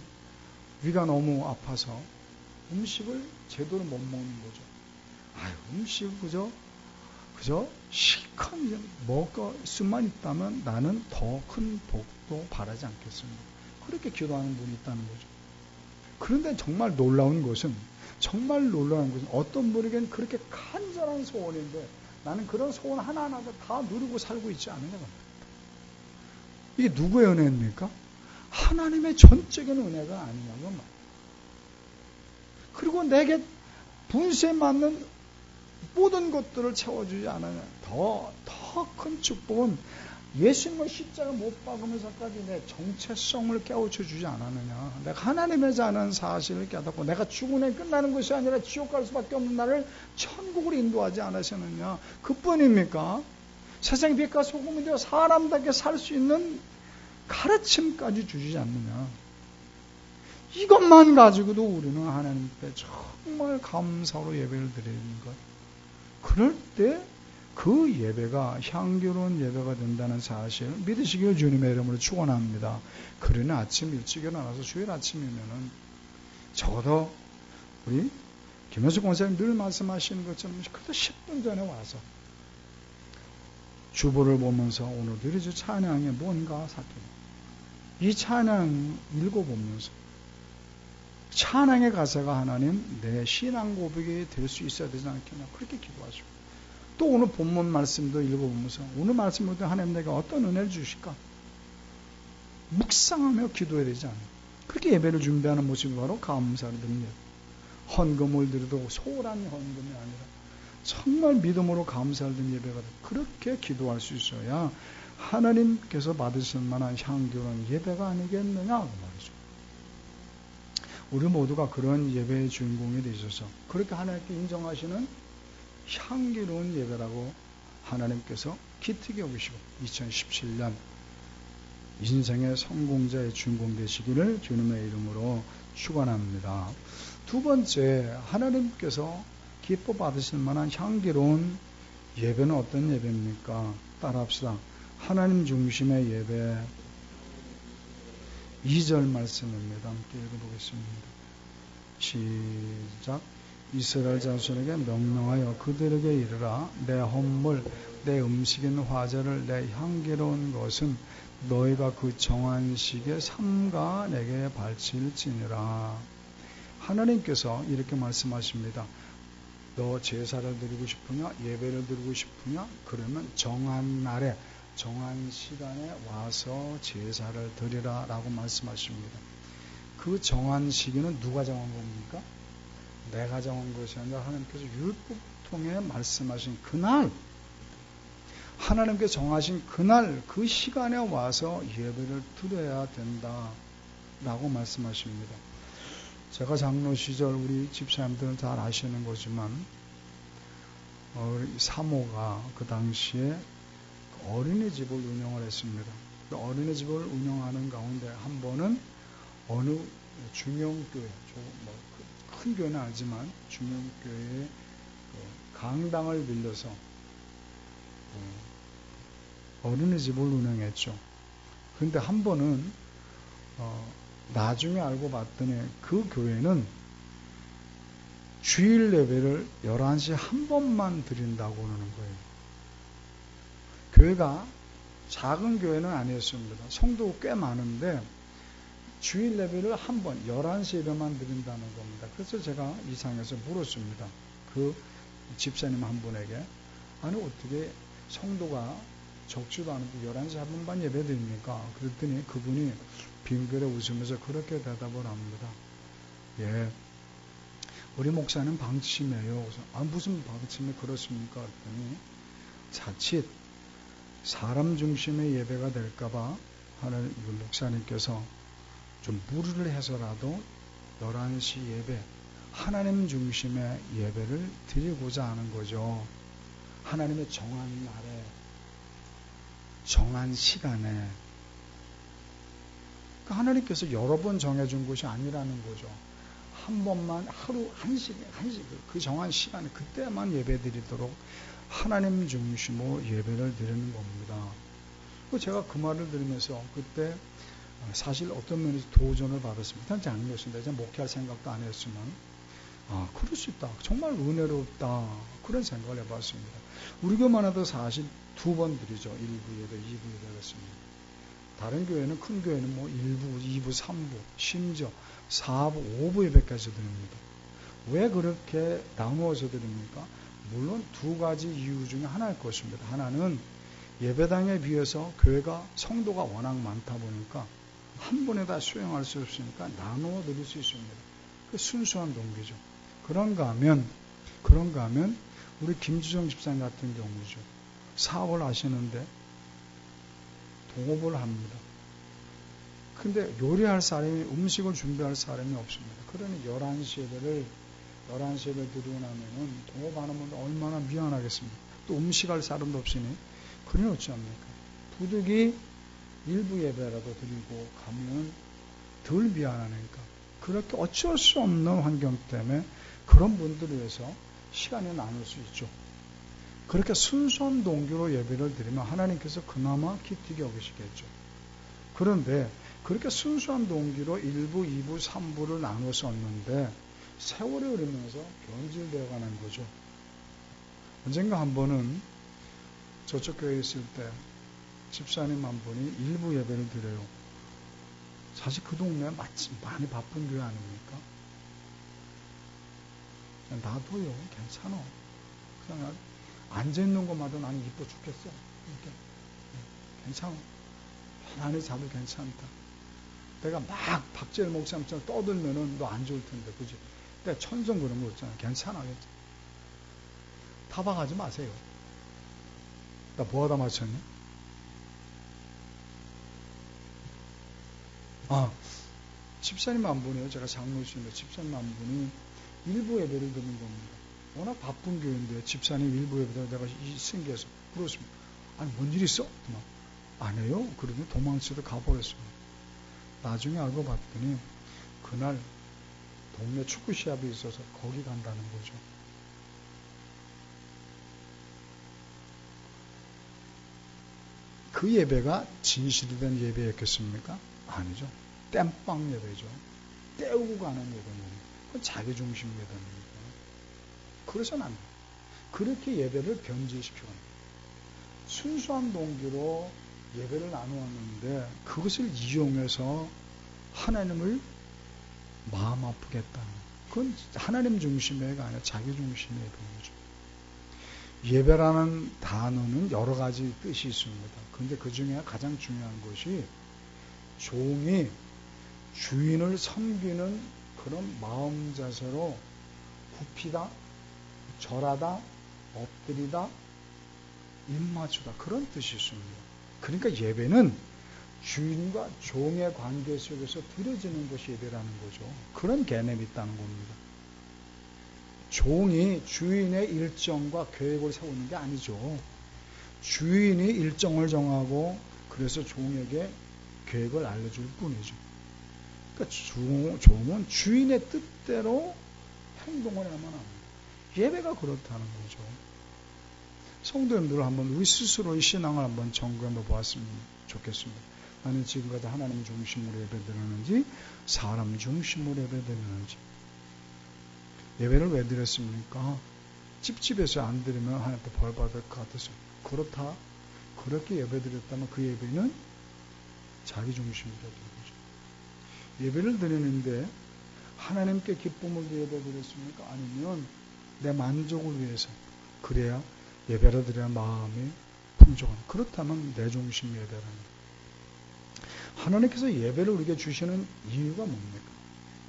A: 위가 너무 아파서 음식을 제대로 못 먹는 거죠. 음식을 그저 실컷 먹을 수만 있다면 나는 더 큰 복도 바라지 않겠습니다. 그렇게 기도하는 분이 있다는 거죠. 그런데 정말 놀라운 것은 어떤 분에게는 그렇게 간절한 소원인데 나는 그런 소원 하나하나가 다 누리고 살고 있지 않느냐고 합니다. 이게 누구의 은혜입니까? 하나님의 전적인 은혜가 아니냐고 말이에요. 그리고 내게 분수에 맞는 모든 것들을 채워주지 않으냐. 더 큰 축복은 예수님을 십자가 못 박으면서까지 내 정체성을 깨우쳐 주지 않았느냐. 내가 하나님의 자는 사실을 깨닫고 내가 죽음에 끝나는 것이 아니라 지옥 갈 수밖에 없는 나를 천국으로 인도하지 않으셨느냐. 그뿐입니까? 세상 빛과 소금이 되어 사람답게 살 수 있는 가르침까지 주지 않느냐. 이것만 가지고도 우리는 하나님께 정말 감사로 예배를 드리는 것. 그럴 때 그 예배가 향기로운 예배가 된다는 사실 믿으시길 주님의 이름으로 축원합니다. 그러니 아침 일찍 일어나서 주일 아침이면은 적어도 우리 김현숙 권사님 늘 말씀하시는 것처럼 그래도 10분 전에 와서 주보를 보면서 오늘 드리지 찬양에 뭔가 사귀고 이 찬양 읽어보면서 찬양의 가사가 하나님 내 신앙 고백이 될 수 있어야 되지 않겠냐 그렇게 기도하시고 또 오늘 본문 말씀도 읽어보면서 오늘 말씀부터 하나님 내가 어떤 은혜를 주실까 묵상하며 기도해야 되지 않아요. 그렇게 예배를 준비하는 모습이 바로 감사를 드립니다. 헌금을 드려도 소홀한 헌금이 아니라 정말 믿음으로 감사를 드린 예배가 그렇게 기도할 수 있어야 하나님께서 받으실 만한 향기로운 예배가 아니겠느냐 그 말이죠. 우리 모두가 그런 예배의 주인공이 되셔서 그렇게 하나님께 인정하시는 향기로운 예배라고 하나님께서 기특히 여기시고 2017년 인생의 성공자의 주인공 되시기를 주님의 이름으로 축원합니다. 두 번째, 하나님께서 기뻐 받으실 만한 향기로운 예배는 어떤 예배입니까? 따라합시다. 하나님 중심의 예배. 2절 말씀입니다. 함께 읽어보겠습니다. 시작. 이스라엘 자손에게 명령하여 그들에게 이르라. 내 헌물, 내 음식인 화제를 내 향기로운 것은 너희가 그 정한 시기에 삼가 내게 바칠지니라. 하나님께서 이렇게 말씀하십니다. 너 제사를 드리고 싶으냐? 예배를 드리고 싶으냐? 그러면 정한 날에 정한 시간에 와서 제사를 드리라 라고 말씀하십니다. 그 정한 시기는 누가 정한 겁니까? 내가 정한 것이 아니라 하나님께서 율법 통해 말씀하신 그날, 하나님께 정하신 그날 그 시간에 와서 예배를 드려야 된다 라고 말씀하십니다. 제가 장로 시절 우리 집사님들은 잘 아시는 거지만 우리 사모가 그 당시에 어린이집을 운영을 했습니다. 그 어린이집을 운영하는 가운데 한 번은 어느 중형교회, 큰 교회는 아니지만 중형교회의 강당을 빌려서 어린이집을 운영했죠. 그런데 한 번은 나중에 알고 봤더니 그 교회는 주일 예배를 11시에 한 번만 드린다고 그러는 거예요. 교회가 작은 교회는 아니었습니다. 성도가 꽤 많은데 주일 예배를 한 번 11시 예배만 드린다는 겁니다. 그래서 제가 이상해서 물었습니다. 그 집사님 한 분에게 아니 어떻게 성도가 적지도 않은데 11시 한 번만 예배 드립니까? 그랬더니 그분이 빙그레 웃으면서 그렇게 대답을 합니다. 예, 우리 목사는 방침이에요. 무슨 방침이 그렇습니까? 그랬더니 자칫 사람 중심의 예배가 될까봐 하나님 목사님께서 좀 무리를 해서라도 11시 예배, 하나님 중심의 예배를 드리고자 하는 거죠. 하나님의 정한 날에, 정한 시간에. 그러니까 하나님께서 여러 번 정해준 것이 아니라는 거죠. 한 번만 하루 한시 그 정한 시간에 그때만 예배 드리도록 하나님 중심으로 예배를 드리는 겁니다. 제가 그 말을 들으면서 그때 사실 어떤 면에서 도전을 받았습니다. 장로였습니다. 이제 목회할 생각도 안 했지만 그럴 수 있다. 정말 은혜롭다. 그런 생각을 해봤습니다. 우리 교만 해도 사실 2번 드리죠. 1부 예배, 2부 예배 그렇습니다. 다른 교회는 큰 교회는 뭐 1부, 2부, 3부, 심지어 4부, 5부 예배까지 드립니다. 왜 그렇게 나누어서 드립니까? 물론 2가지 이유 중에 하나일 것입니다. 하나는 예배당에 비해서 교회가 성도가 워낙 많다 보니까 한 번에 다 수용할 수 없으니까 나누어 드릴 수 있습니다. 그 순수한 동기죠. 그런가 하면 우리 김주정 집사님 같은 경우죠. 사업을 하시는데 동업을 합니다. 근데 요리할 사람이, 음식을 준비할 사람이 없습니다. 그러니 11시 예배 드리고 나면은 동업하는 분들 얼마나 미안하겠습니까? 또 음식할 사람도 없으니 그러니 어찌합니까? 부득이 일부 예배라도 드리고 가면 덜 미안하니까 그렇게 어쩔 수 없는 환경 때문에 그런 분들을 위해서 시간을 나눌 수 있죠. 그렇게 순수한 동기로 예배를 드리면 하나님께서 그나마 기특히 여기시겠죠. 그런데 그렇게 순수한 동기로 1부, 2부, 3부를 나눴었는데 세월이 흐르면서 변질되어 가는 거죠. 언젠가 한 번은 저쪽 교회에 있을 때 집사님 한 분이 1부 예배를 드려요. 사실 그 동네 많이 바쁜 교회 아닙니까? 놔둬요. 괜찮아. 그냥 앉아있는 것마다 나는 이뻐 죽겠어. 이렇게. 괜찮아. 편안히 자도 괜찮다. 내가 막 박재일 목사님처럼 떠들면은 너 안 좋을 텐데, 그지? 내가 천성 그런 거 있잖아. 괜찮아. 타박하지 마세요. 나 뭐하다 맞췄니? 집사님 한 분이에요. 제가 장로신데 집사님 한 분이 일부 예배를 드는 겁니다. 워낙 바쁜 교회인데 집사님 일부 예배를 내가 생겨서 그렇습니다. 아니 뭔 일 있어? 안 해요. 그러더니 도망치러 가버렸습니다. 나중에 알고 봤더니 그날 동네 축구 시합이 있어서 거기 간다는 거죠. 그 예배가 진실이 된 예배였겠습니까? 아니죠. 땜빵 예배죠. 때우고 가는 예배입니다. 그건 자기중심 예배입니다. 그래서는 안 돼요. 그렇게 예배를 변질시키고 순수한 동기로 예배를 나누었는데 그것을 이용해서 하나님을 마음 아프겠다는, 그건 하나님 중심의 예배가 아니라 자기 중심의 예배인 거죠. 예배라는 단어는 여러 가지 뜻이 있습니다. 근데 그 중에 가장 중요한 것이 종이 주인을 섬기는 그런 마음 자세로 굽히다, 절하다, 엎드리다, 입맞추다 그런 뜻이 있습니다. 그러니까 예배는 주인과 종의 관계 속에서 드려지는 것이 예배라는 거죠. 그런 개념이 있다는 겁니다. 종이 주인의 일정과 계획을 세우는 게 아니죠. 주인이 일정을 정하고 그래서 종에게 계획을 알려줄 뿐이죠. 그러니까 종은 주인의 뜻대로 행동을 해야만 합니다. 예배가 그렇다는 거죠. 성도님들 한번 우리 스스로의 신앙을 한번 점검해 보았으면 좋겠습니다. 나는 지금까지 하나님 중심으로 예배드리는지 사람 중심으로 예배드리는지. 예배를 왜 드렸습니까? 찝찝해서 안 드리면 하나님께 벌 받을 것 같아서. 그렇다. 그렇게 예배드렸다면 그 예배는 자기 중심이 되는 거죠. 예배를 드리는데 하나님께 기쁨을 위해 예배드렸습니까? 아니면 내 만족을 위해서. 그래야 예배를 드려야 마음이 풍족한. 그렇다면 내 중심 예배라는 거예요. 하나님께서 예배를 우리에게 주시는 이유가 뭡니까?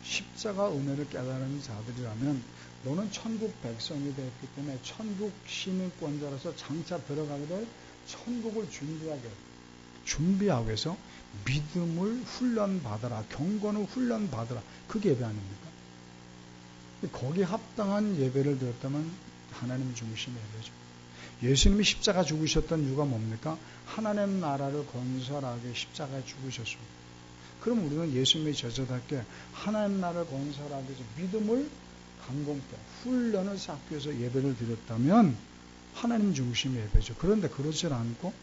A: 십자가 은혜를 깨달은 자들이라면 너는 천국 백성이 되었기 때문에 천국 시민권자로서 장차 들어가게 될 천국을 준비하기 위해서 믿음을 훈련받아라. 경건을 훈련받아라. 그게 예배 아닙니까? 거기에 합당한 예배를 드렸다면 하나님 중심의 예배죠. 예수님이 십자가 죽으셨던 이유가 뭡니까? 하나님 나라를 건설하게 십자가에 죽으셨습니다. 그럼 우리는 예수님의 제자답게 하나님 나라를 건설하기 위해서 믿음을 강건케 훈련을 쌓기 위해서 예배를 드렸다면 하나님 중심의 예배죠. 그런데 그렇지 않고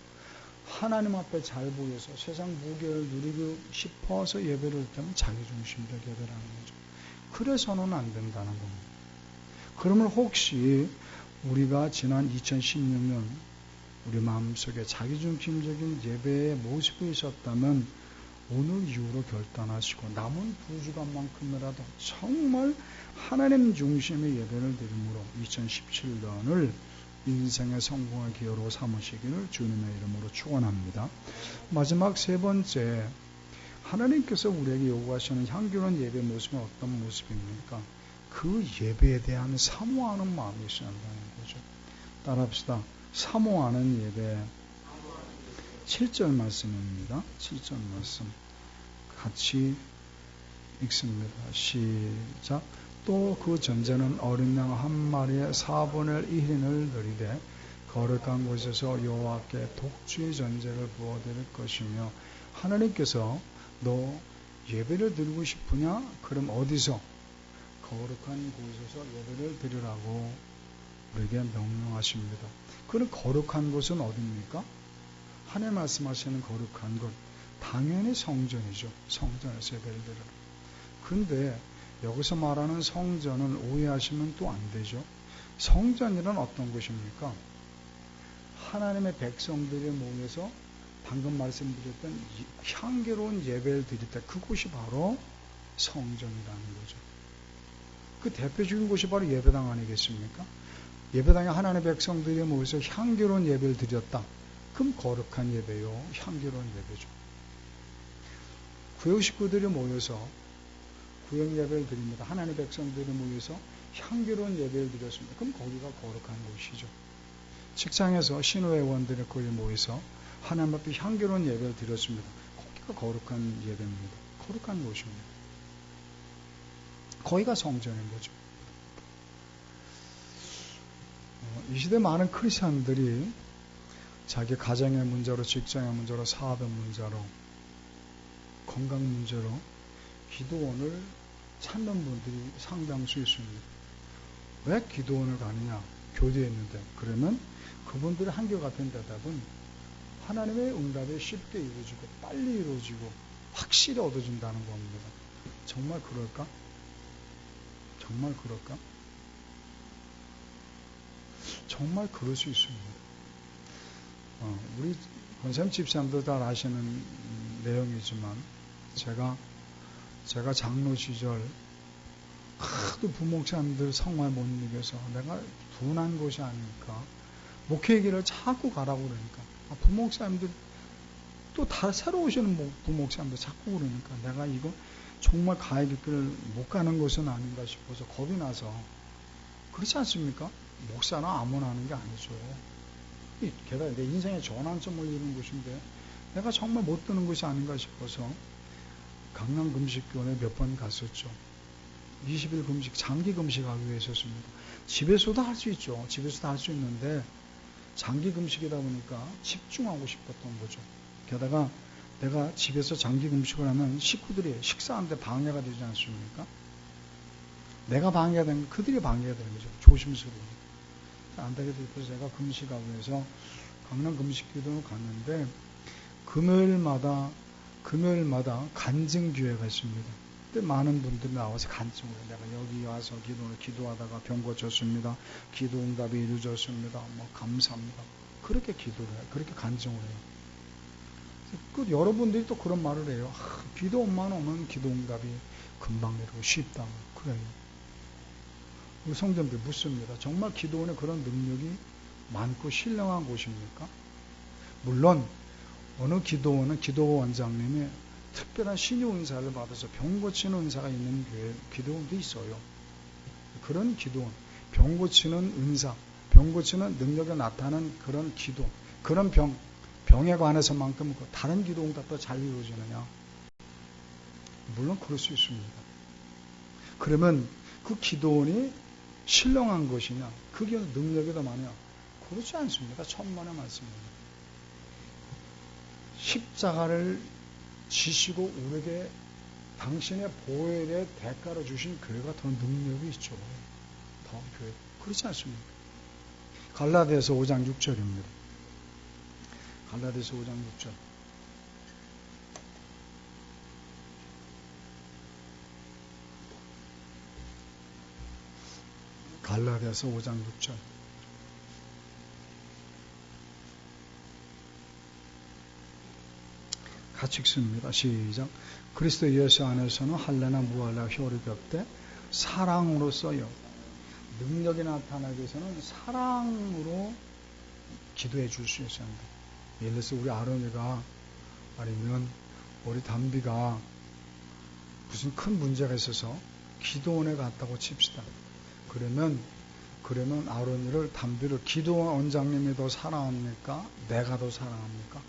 A: 하나님 앞에 잘 보여서 세상 무게를 누리고 싶어서 예배를 드렸다면 자기 중심적 예배라는 거죠. 그래서는 안 된다는 겁니다. 그러면 혹시 우리가 지난 2016년 우리 마음속에 자기중심적인 예배의 모습이 있었다면 오늘 이후로 결단하시고 남은 2주간만큼이라도 정말 하나님 중심의 예배를 드림으로 2017년을 인생의 성공의 기회로 삼으시기를 주님의 이름으로 축원합니다. 마지막 세 번째, 하나님께서 우리에게 요구하시는 향기로운 예배 모습은 어떤 모습입니까? 그 예배에 대한 사모하는 마음이 있어야 한다는 거죠. 따라합시다. 사모하는 예배. 7절 말씀입니다. 7절 말씀 같이 읽습니다. 시작. 또 그 전제는 어린 양 한 마리에 4분의 1인을 드리되 거룩한 곳에서 여호와께 독주의 전제를 부어드릴 것이며. 하나님께서 너 예배를 드리고 싶으냐? 그럼 어디서? 거룩한 곳에서 예배를 드리라고 우리에게 명령하십니다. 그럼 거룩한 곳은 어디입니까? 하나님 말씀하시는 거룩한 곳, 당연히 성전이죠. 성전에서 예배를 드리라. 그런데 여기서 말하는 성전은 오해하시면 또 안 되죠. 성전이란 어떤 곳입니까? 하나님의 백성들이 모여서 방금 말씀드렸던 향기로운 예배를 드릴 때 그곳이 바로 성전이라는 거죠. 그 대표적인 곳이 바로 예배당 아니겠습니까? 예배당에 하나님의 백성들이 모여서 향기로운 예배를 드렸다. 그럼 거룩한 예배요, 향기로운 예배죠. 구역 식구들이 모여서 구역 예배를 드립니다. 하나님의 백성들이 모여서 향기로운 예배를 드렸습니다. 그럼 거기가 거룩한 곳이죠. 직장에서 신호회원들이 거기 모여서 하나님 앞에 향기로운 예배를 드렸습니다. 거기가 거룩한 예배입니다. 거룩한 곳입니다. 거기가 성전인 거죠. 이 시대 많은 크리스천들이 자기 가정의 문제로, 직장의 문제로, 사업의 문제로, 건강 문제로 기도원을 찾는 분들이 상당수 있습니다. 왜 기도원을 가느냐? 교대에 있는데. 그러면 그분들의 한결같은 대답은 하나님의 응답이 쉽게 이루어지고 빨리 이루어지고 확실히 얻어진다는 겁니다. 정말 그럴까? 정말 그럴까? 정말 그럴 수 있습니다. 우리 권사님 집사님도 다 아시는 내용이지만 제가 장로 시절 하도 부목사님들 성화에 못 이겨서 내가 둔한 것이 아닐까. 목회 길을 자꾸 가라고 그러니까 부목사님들 또 다 새로 오시는 부목사님도 자꾸 그러니까 내가 이거 정말 가야 될 길을 못 가는 것은 아닌가 싶어서 겁이 나서. 그렇지 않습니까? 목사는 아무나 하는 게 아니죠. 게다가 내 인생의 전환점을 이루는 것인데 내가 정말 못 드는 것이 아닌가 싶어서 강남 금식교원에 몇 번 갔었죠. 20일 금식, 장기 금식하기 위해서였습니다. 집에서도 할 수 있죠. 집에서도 할 수 있는데 장기 금식이다 보니까 집중하고 싶었던 거죠. 게다가 내가 집에서 장기 금식을 하면 식구들이 식사하는데 방해가 되지 않습니까? 내가 방해가 되면 그들이 방해가 되는 거죠. 조심스러워. 안 되게 돼서 제가 금식하기 위해서 강남 금식교도로 갔는데 금요일마다 간증교회가 있습니다. 그때 많은 분들이 나와서 간증을 해요. 내가 여기 와서 기도하다가 병 고쳤습니다. 기도 응답이 이루어졌습니다. 감사합니다. 그렇게 기도를 해요. 그렇게 간증을 해요. 여러분들이 또 그런 말을 해요. 기도만 오면 기도 응답이 금방 이루고 쉽다. 그래요. 우리 성도님들 묻습니다. 정말 기도원에 그런 능력이 많고 신령한 곳입니까? 물론 어느 기도원은 기도원장님이 특별한 신유 은사를 받아서 병 고치는 은사가 있는 교회 기도원도 있어요. 그런 기도원, 병 고치는 은사, 병 고치는 능력이 나타나는 그런 기도, 그런 병에 관해서만큼 다른 기도 응답도 잘 이루어지느냐? 물론 그럴 수 있습니다. 그러면 그 기도원이 신령한 것이냐? 그게 능력이 더 많으냐? 그렇지 않습니다. 천만의 말씀입니다. 십자가를 지시고 우리에게 당신의 보혈의 대가로 주신 교회가 더 능력이 있죠. 더 교회. 그렇지 않습니까? 갈라디아서 5장 6절입니다. 갈라디아서 5장 6절. 갈라디아서 5장 6절. 같이 읽습니다. 시작. 그리스도 예수 안에서는 할례나 무할례 효력이 없되 사랑으로써요. 능력이 나타나기 위해서는 사랑으로 기도해 줄 수 있어야 합니다. 예를 들어서 우리 아론이가 아니면 우리 담비가 무슨 큰 문제가 있어서 기도원에 갔다고 칩시다. 그러면 아론이를 담비를 기도원 원장님이 더 사랑합니까? 내가 더 사랑합니까?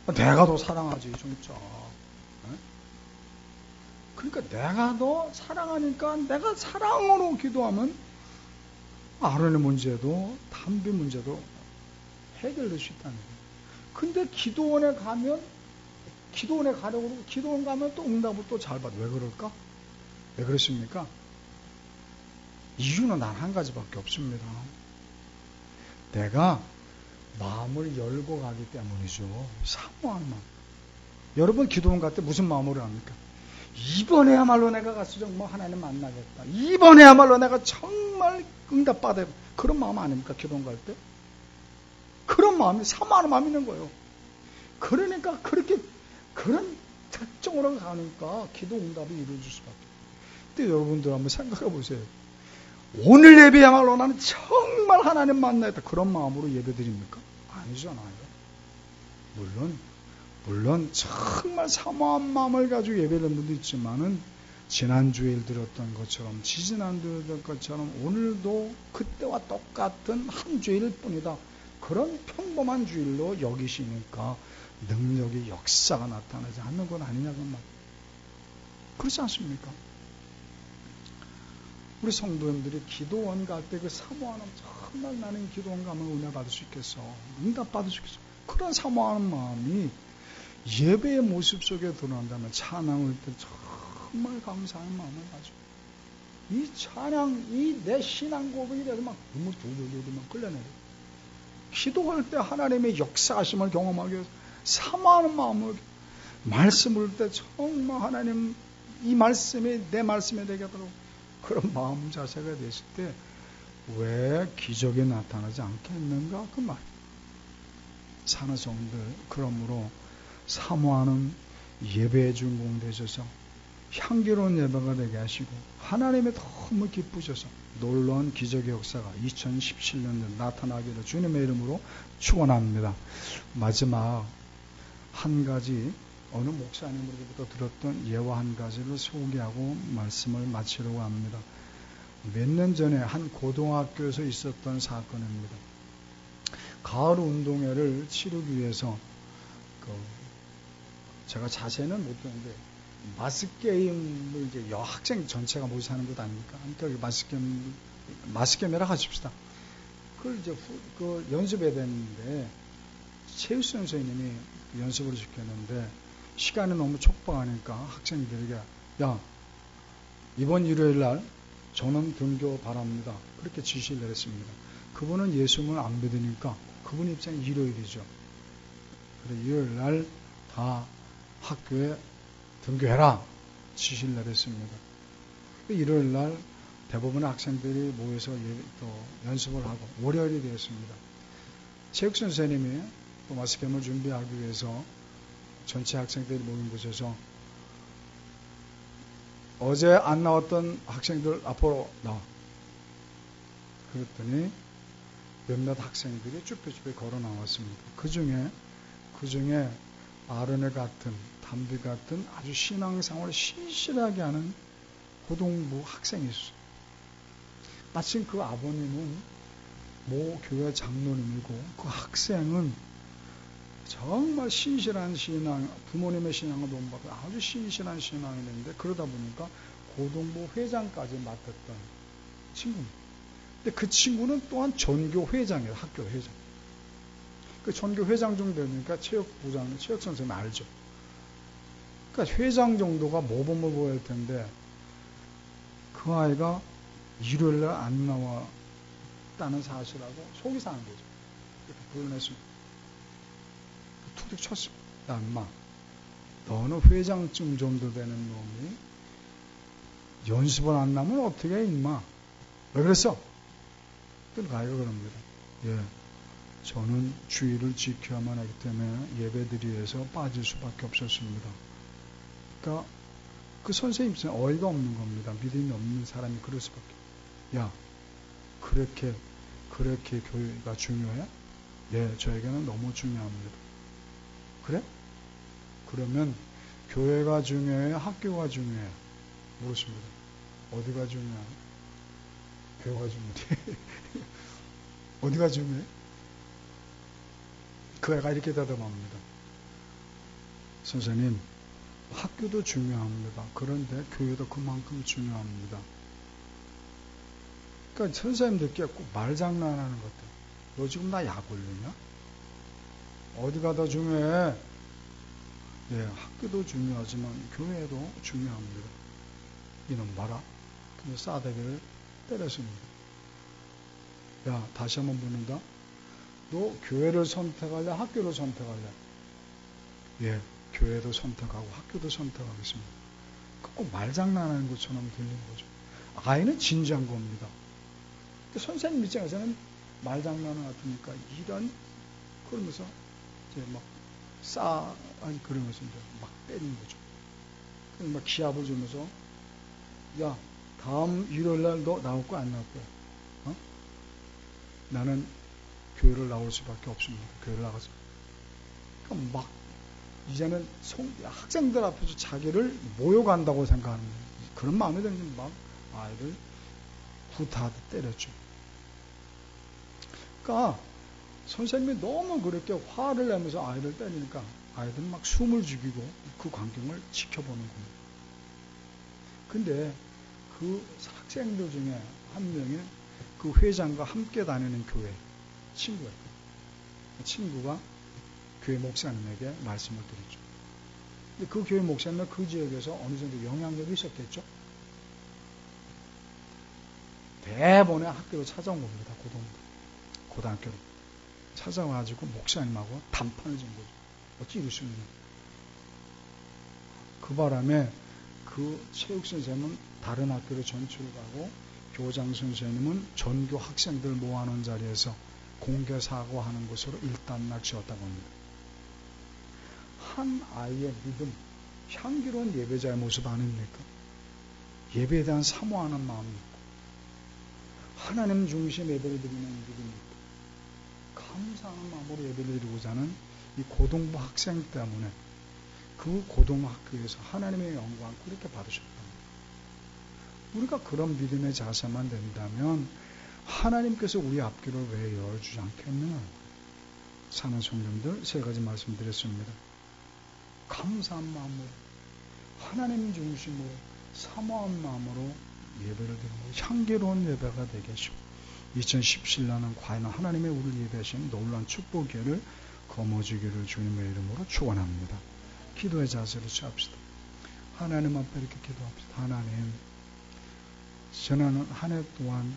A: 내가 더 사랑하지 진짜. 그러니까 내가 더 사랑하니까 내가 사랑으로 기도하면 아론의 문제도 담비 문제도 해결될 수 있다는 거예요. 근데 기도원에 가려고 그러고 기도원 가면 또 응답을 또 잘 받아. 왜 그럴까? 왜 그렇습니까? 이유는 단 한 가지밖에 없습니다. 내가 마음을 열고 가기 때문이죠. 사모하는 마음. 여러분 기도원 갈 때 무슨 마음으로 합니까? 이번에야말로 내가 가서 정말 하나님 만나겠다. 이번에야말로 내가 정말 응답받아야 그런 마음 아닙니까? 기도원 갈 때? 그런 마음이 사모하는 마음이 있는 거예요. 그러니까 그런 특정으로 가니까 기도 응답이 이루어질 수밖에. 근데 여러분들 한번 생각해 보세요. 오늘 예배야말로 나는 정말 하나님 만나겠다. 그런 마음으로 예배 드립니까? 아니잖아요. 물론 정말 사모한 마음을 가지고 예배드리는 분도 있지만은 지난주에 들었던 것처럼 지지난주에 들었던 것처럼 오늘도 그때와 똑같은 한 주일 뿐이다. 그런 평범한 주일로 여기시니까 능력의 역사가 나타나지 않는 건 아니냐 그 말. 그렇지 않습니까? 우리 성도님들이 기도원 갈 때 그 사모하는 정말 나는 기도원 가면 은혜 받을 수 있겠어. 응답 받을 수 있겠어. 그런 사모하는 마음이 예배의 모습 속에 드러난다면 찬양할 때 정말 감사한 마음을 가지고 이 찬양, 이 내 신앙 고백이 돼서 막 눈물 둘둘둘 막 끌려내려. 기도할 때 하나님의 역사하심을 경험하기 위해서 사모하는 마음을 말씀을 때 정말 하나님 이 말씀이 내 말씀이 되게 하도록 그런 마음 자세가 됐을 때 왜 기적이 나타나지 않겠는가 그 말. 사는 성들 그러므로 사모하는 예배의 주인공 되셔서 향기로운 예배가 되게 하시고 하나님의 너무 기쁘셔서 놀라운 기적의 역사가 2017년에 나타나기를 주님의 이름으로 축원합니다. 마지막 한 가지 어느 목사님으로부터 들었던 예화 한 가지를 소개하고 말씀을 마치려고 합니다. 몇 년 전에 한 고등학교에서 있었던 사건입니다. 가을 운동회를 치르기 위해서 제가 자세는 못 듣는데 마스게임을 이제 여학생 전체가 모여서 하는 것 아닙니까? 그러니까 마스게임이라 하십시다. 그걸 이제 연습해야 되는데 최우수 선생님이 연습을 시켰는데 시간이 너무 촉박하니까 학생들에게 야 이번 일요일 날 전원 등교 바랍니다. 그렇게 지시를 내렸습니다. 그분은 예수님을 안 믿으니까 그분 입장에 일요일이죠. 그래 일요일 날 다 학교에 등교해라 지시를 내렸습니다. 일요일 날 대부분의 학생들이 모여서 또 연습을 하고 월요일이 되었습니다. 체육 선생님이 또 마스게임을 준비하기 위해서 전체 학생들이 모인 곳에서 어제 안 나왔던 학생들 앞으로 나와. 그랬더니 몇몇 학생들이 쭈뼛쭈뼛 걸어 나왔습니다. 그 중에 아르네 같은 담비 같은 아주 신앙생활을 신실하게 하는 고등부 학생이 있어요. 마침 그 아버님은 모 교회 장로님이고 그 학생은 정말 신실한 신앙, 부모님의 신앙을 논받고 아주 신실한 신앙이 있는데 그러다 보니까 고등부 회장까지 맡았던 친구입니다. 근데 그 친구는 또한 전교 회장이에요. 학교 회장. 그 전교 회장 정도 되니까 체육부장, 체육 선생님 알죠. 그러니까 회장 정도가 모범을 보여야 할 텐데 그 아이가 일요일날 안 나왔다는 사실하고 속이 상한 거죠. 이렇게 불러냈습니다. 툭툭 쳤습니다. 야, 인마, 너는 회장쯤 정도 되는 놈이 연습을 안 하면 어떻게 해, 인마? 왜 그랬어? 그러니까 아이가 그럽니다. 예, 저는 주의를 지켜야만 하기 때문에 예배드리기 위해서 빠질 수밖에 없었습니다. 그러니까 그 선생님 입장에 어이가 없는 겁니다. 믿음이 없는 사람이 그럴 수밖에. 야, 그렇게 교회가 중요해? 예, 저에게는 너무 중요합니다. 그래? 그러면 교회가 중요해? 학교가 중요해? 모르십니다. 어디가 중요해? 교회가 중요해. 어디가 중요해? 그 애가 이렇게 대답합니다. 선생님, 학교도 중요합니다. 그런데 교회도 그만큼 중요합니다. 그러니까 선생님들께 꼭 말장난하는 것 같아요. 너 지금 나 약 올리냐? 어디가 더 중요해? 예, 학교도 중요하지만 교회도 중요합니다. 이놈 봐라. 근데 싸대기를 때렸습니다. 야, 다시 한번 묻는다. 너 교회를 선택할래? 학교를 선택할래? 예, 교회도 선택하고 학교도 선택하겠습니다. 꼭 말장난하는 것처럼 들리는 거죠. 아이는 진지한 겁니다. 선생님 입장에서는 말장난 같으니까 이런 그러면서 이제 막 그러면서 이제 막 때리는 거죠. 그래서 막 기합을 주면서 야, 다음 일요일날 너 나올 거야 안 나올 거야? 어? 나는 교회를 나올 수밖에 없습니다. 교회를 나가서 그러니까 막 이제는 학생들 앞에서 자기를 모욕한다고 생각하는 거예요. 그런 마음이 들면 막 아이를 구타하듯 때렸죠. 그러니까 선생님이 너무 그렇게 화를 내면서 아이를 때리니까 아이들은 막 숨을 죽이고 그 광경을 지켜보는 겁니다. 근데 그 학생들 중에 한 명이 그 회장과 함께 다니는 교회 친구예요. 그 친구가 교회 목사님에게 말씀을 드렸죠. 근데 그 교회 목사님은 그 지역에서 어느 정도 영향력이 있었겠죠. 대번에 학교로 찾아온 겁니다. 고등학교로. 찾아와가지고 목사님하고 담판을 진 거죠. 어찌 이럴 수 있냐. 그 바람에 그 체육 선생님은 다른 학교로 전출을 가고 교장 선생님은 전교 학생들 모아놓은 자리에서 공개 사과하는 것으로 일단락 지었다고 합니다. 한 아이의 믿음, 향기로운 예배자의 모습 아닙니까? 예배에 대한 사모하는 마음이 있고 하나님 중심 예배를 드리는 믿음이 있고 감사하는 마음으로 예배를 드리고자 하는 이 고등부 학생 때문에 그 고등학교에서 하나님의 영광을 그렇게 받으셨다. 우리가 그런 믿음의 자세만 된다면 하나님께서 우리 앞길을 왜 열어주지 않겠느냐. 사는 성도님들 3가지 말씀드렸습니다. 감사한 마음으로 하나님 중심으로 사모한 마음으로 예배를 드리고 향기로운 예배가 되게 하시고 2017년은 과연 하나님의 우리를 예배하신 놀라운 축복 기회를 거머쥐기를 주님의 이름으로 축원합니다. 기도의 자세로 취합시다. 하나님 앞에 이렇게 기도합시다. 하나님, 지난 한 해 동안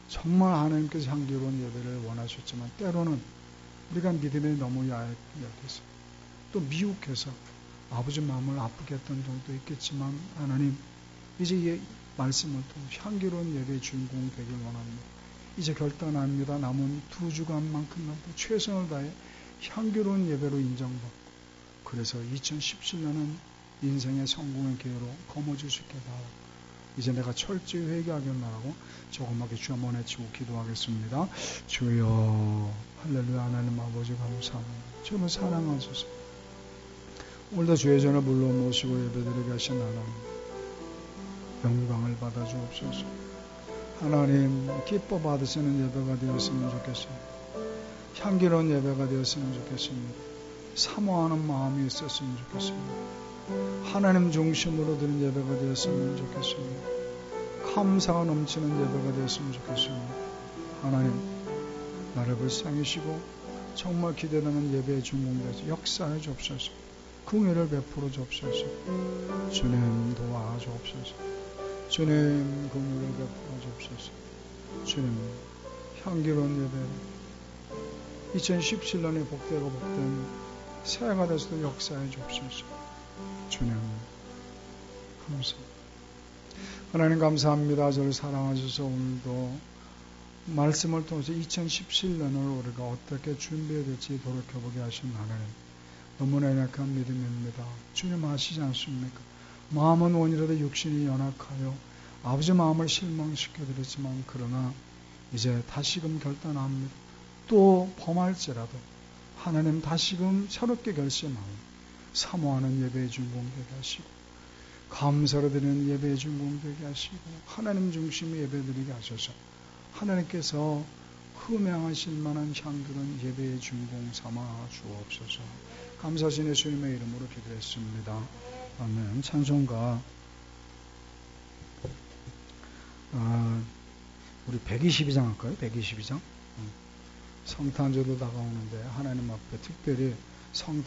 A: 정말 하나님께서 향기로운 예배를 원하셨지만 때로는 우리가 믿음에 너무 약해서 또 미혹해서 아버지 마음을 아프게 했던 적도 있겠지만 하나님, 이제 이 말씀을 통해 향기로운 예배의 주인공 되길 원합니다. 이제 결단합니다. 남은 2주간만큼만 최선을 다해 향기로운 예배로 인정받고 그래서 2017년은 인생의 성공의 기회로 거머쥘 수 있게 바라고 이제 내가 철저히 회개하겠나라고 조그맣게 주 한번 외치고 기도하겠습니다. 주여 할렐루야. 하나님 아버지 감사합니다. 주를 사랑하소서. 오늘도 주의 전을 불러 모시고 예배드리게 하신 하나님 영광을 받아 주옵소서. 하나님 기뻐 받으시는 예배가 되었으면 좋겠습니다. 향기로운 예배가 되었으면 좋겠습니다. 사모하는 마음이 있었으면 좋겠습니다. 하나님 중심으로 드린 예배가 되었으면 좋겠습니다. 감사가 넘치는 예배가 되었으면 좋겠습니다. 하나님 나를 불쌍히시고 정말 기대되는 예배의 주인공되어서 역사해 주옵소서. 긍휼을 베풀어 주옵소서. 주님 도와 주옵소서. 주님 긍휼을 베풀어 주옵소서. 주님 향기로운 예배 2017년에 복되고 복된 새해가 되어서도 역사해 주옵소서. 주님 감사합니다. 하나님 감사합니다. 저를 사랑하셔서 오늘도 말씀을 통해서 2017년을 우리가 어떻게 준비해야 될지 돌이켜보게 하신 하나님 너무나 연약한 믿음입니다. 주님 아시지 않습니까? 마음은 원이라도 육신이 연약하여 아버지 마음을 실망시켜드렸지만 그러나 이제 다시금 결단합니다. 또 범할지라도 하나님 다시금 새롭게 결심하고 사모하는 예배의 주인공 되게 하시고 감사로 드리는 예배의 주인공 되게 하시고 하나님 중심의 예배 드리게 하셔서 하나님께서 흠양하실 만한 향기로운 예배의 주인공 삼아 주옵소서. 감사하신 예수님의 이름으로 기도했습니다. 아멘. 찬송가 우리 122장 할까요? 122장 성탄절도 다가오는데 하나님 앞에 특별히 성탄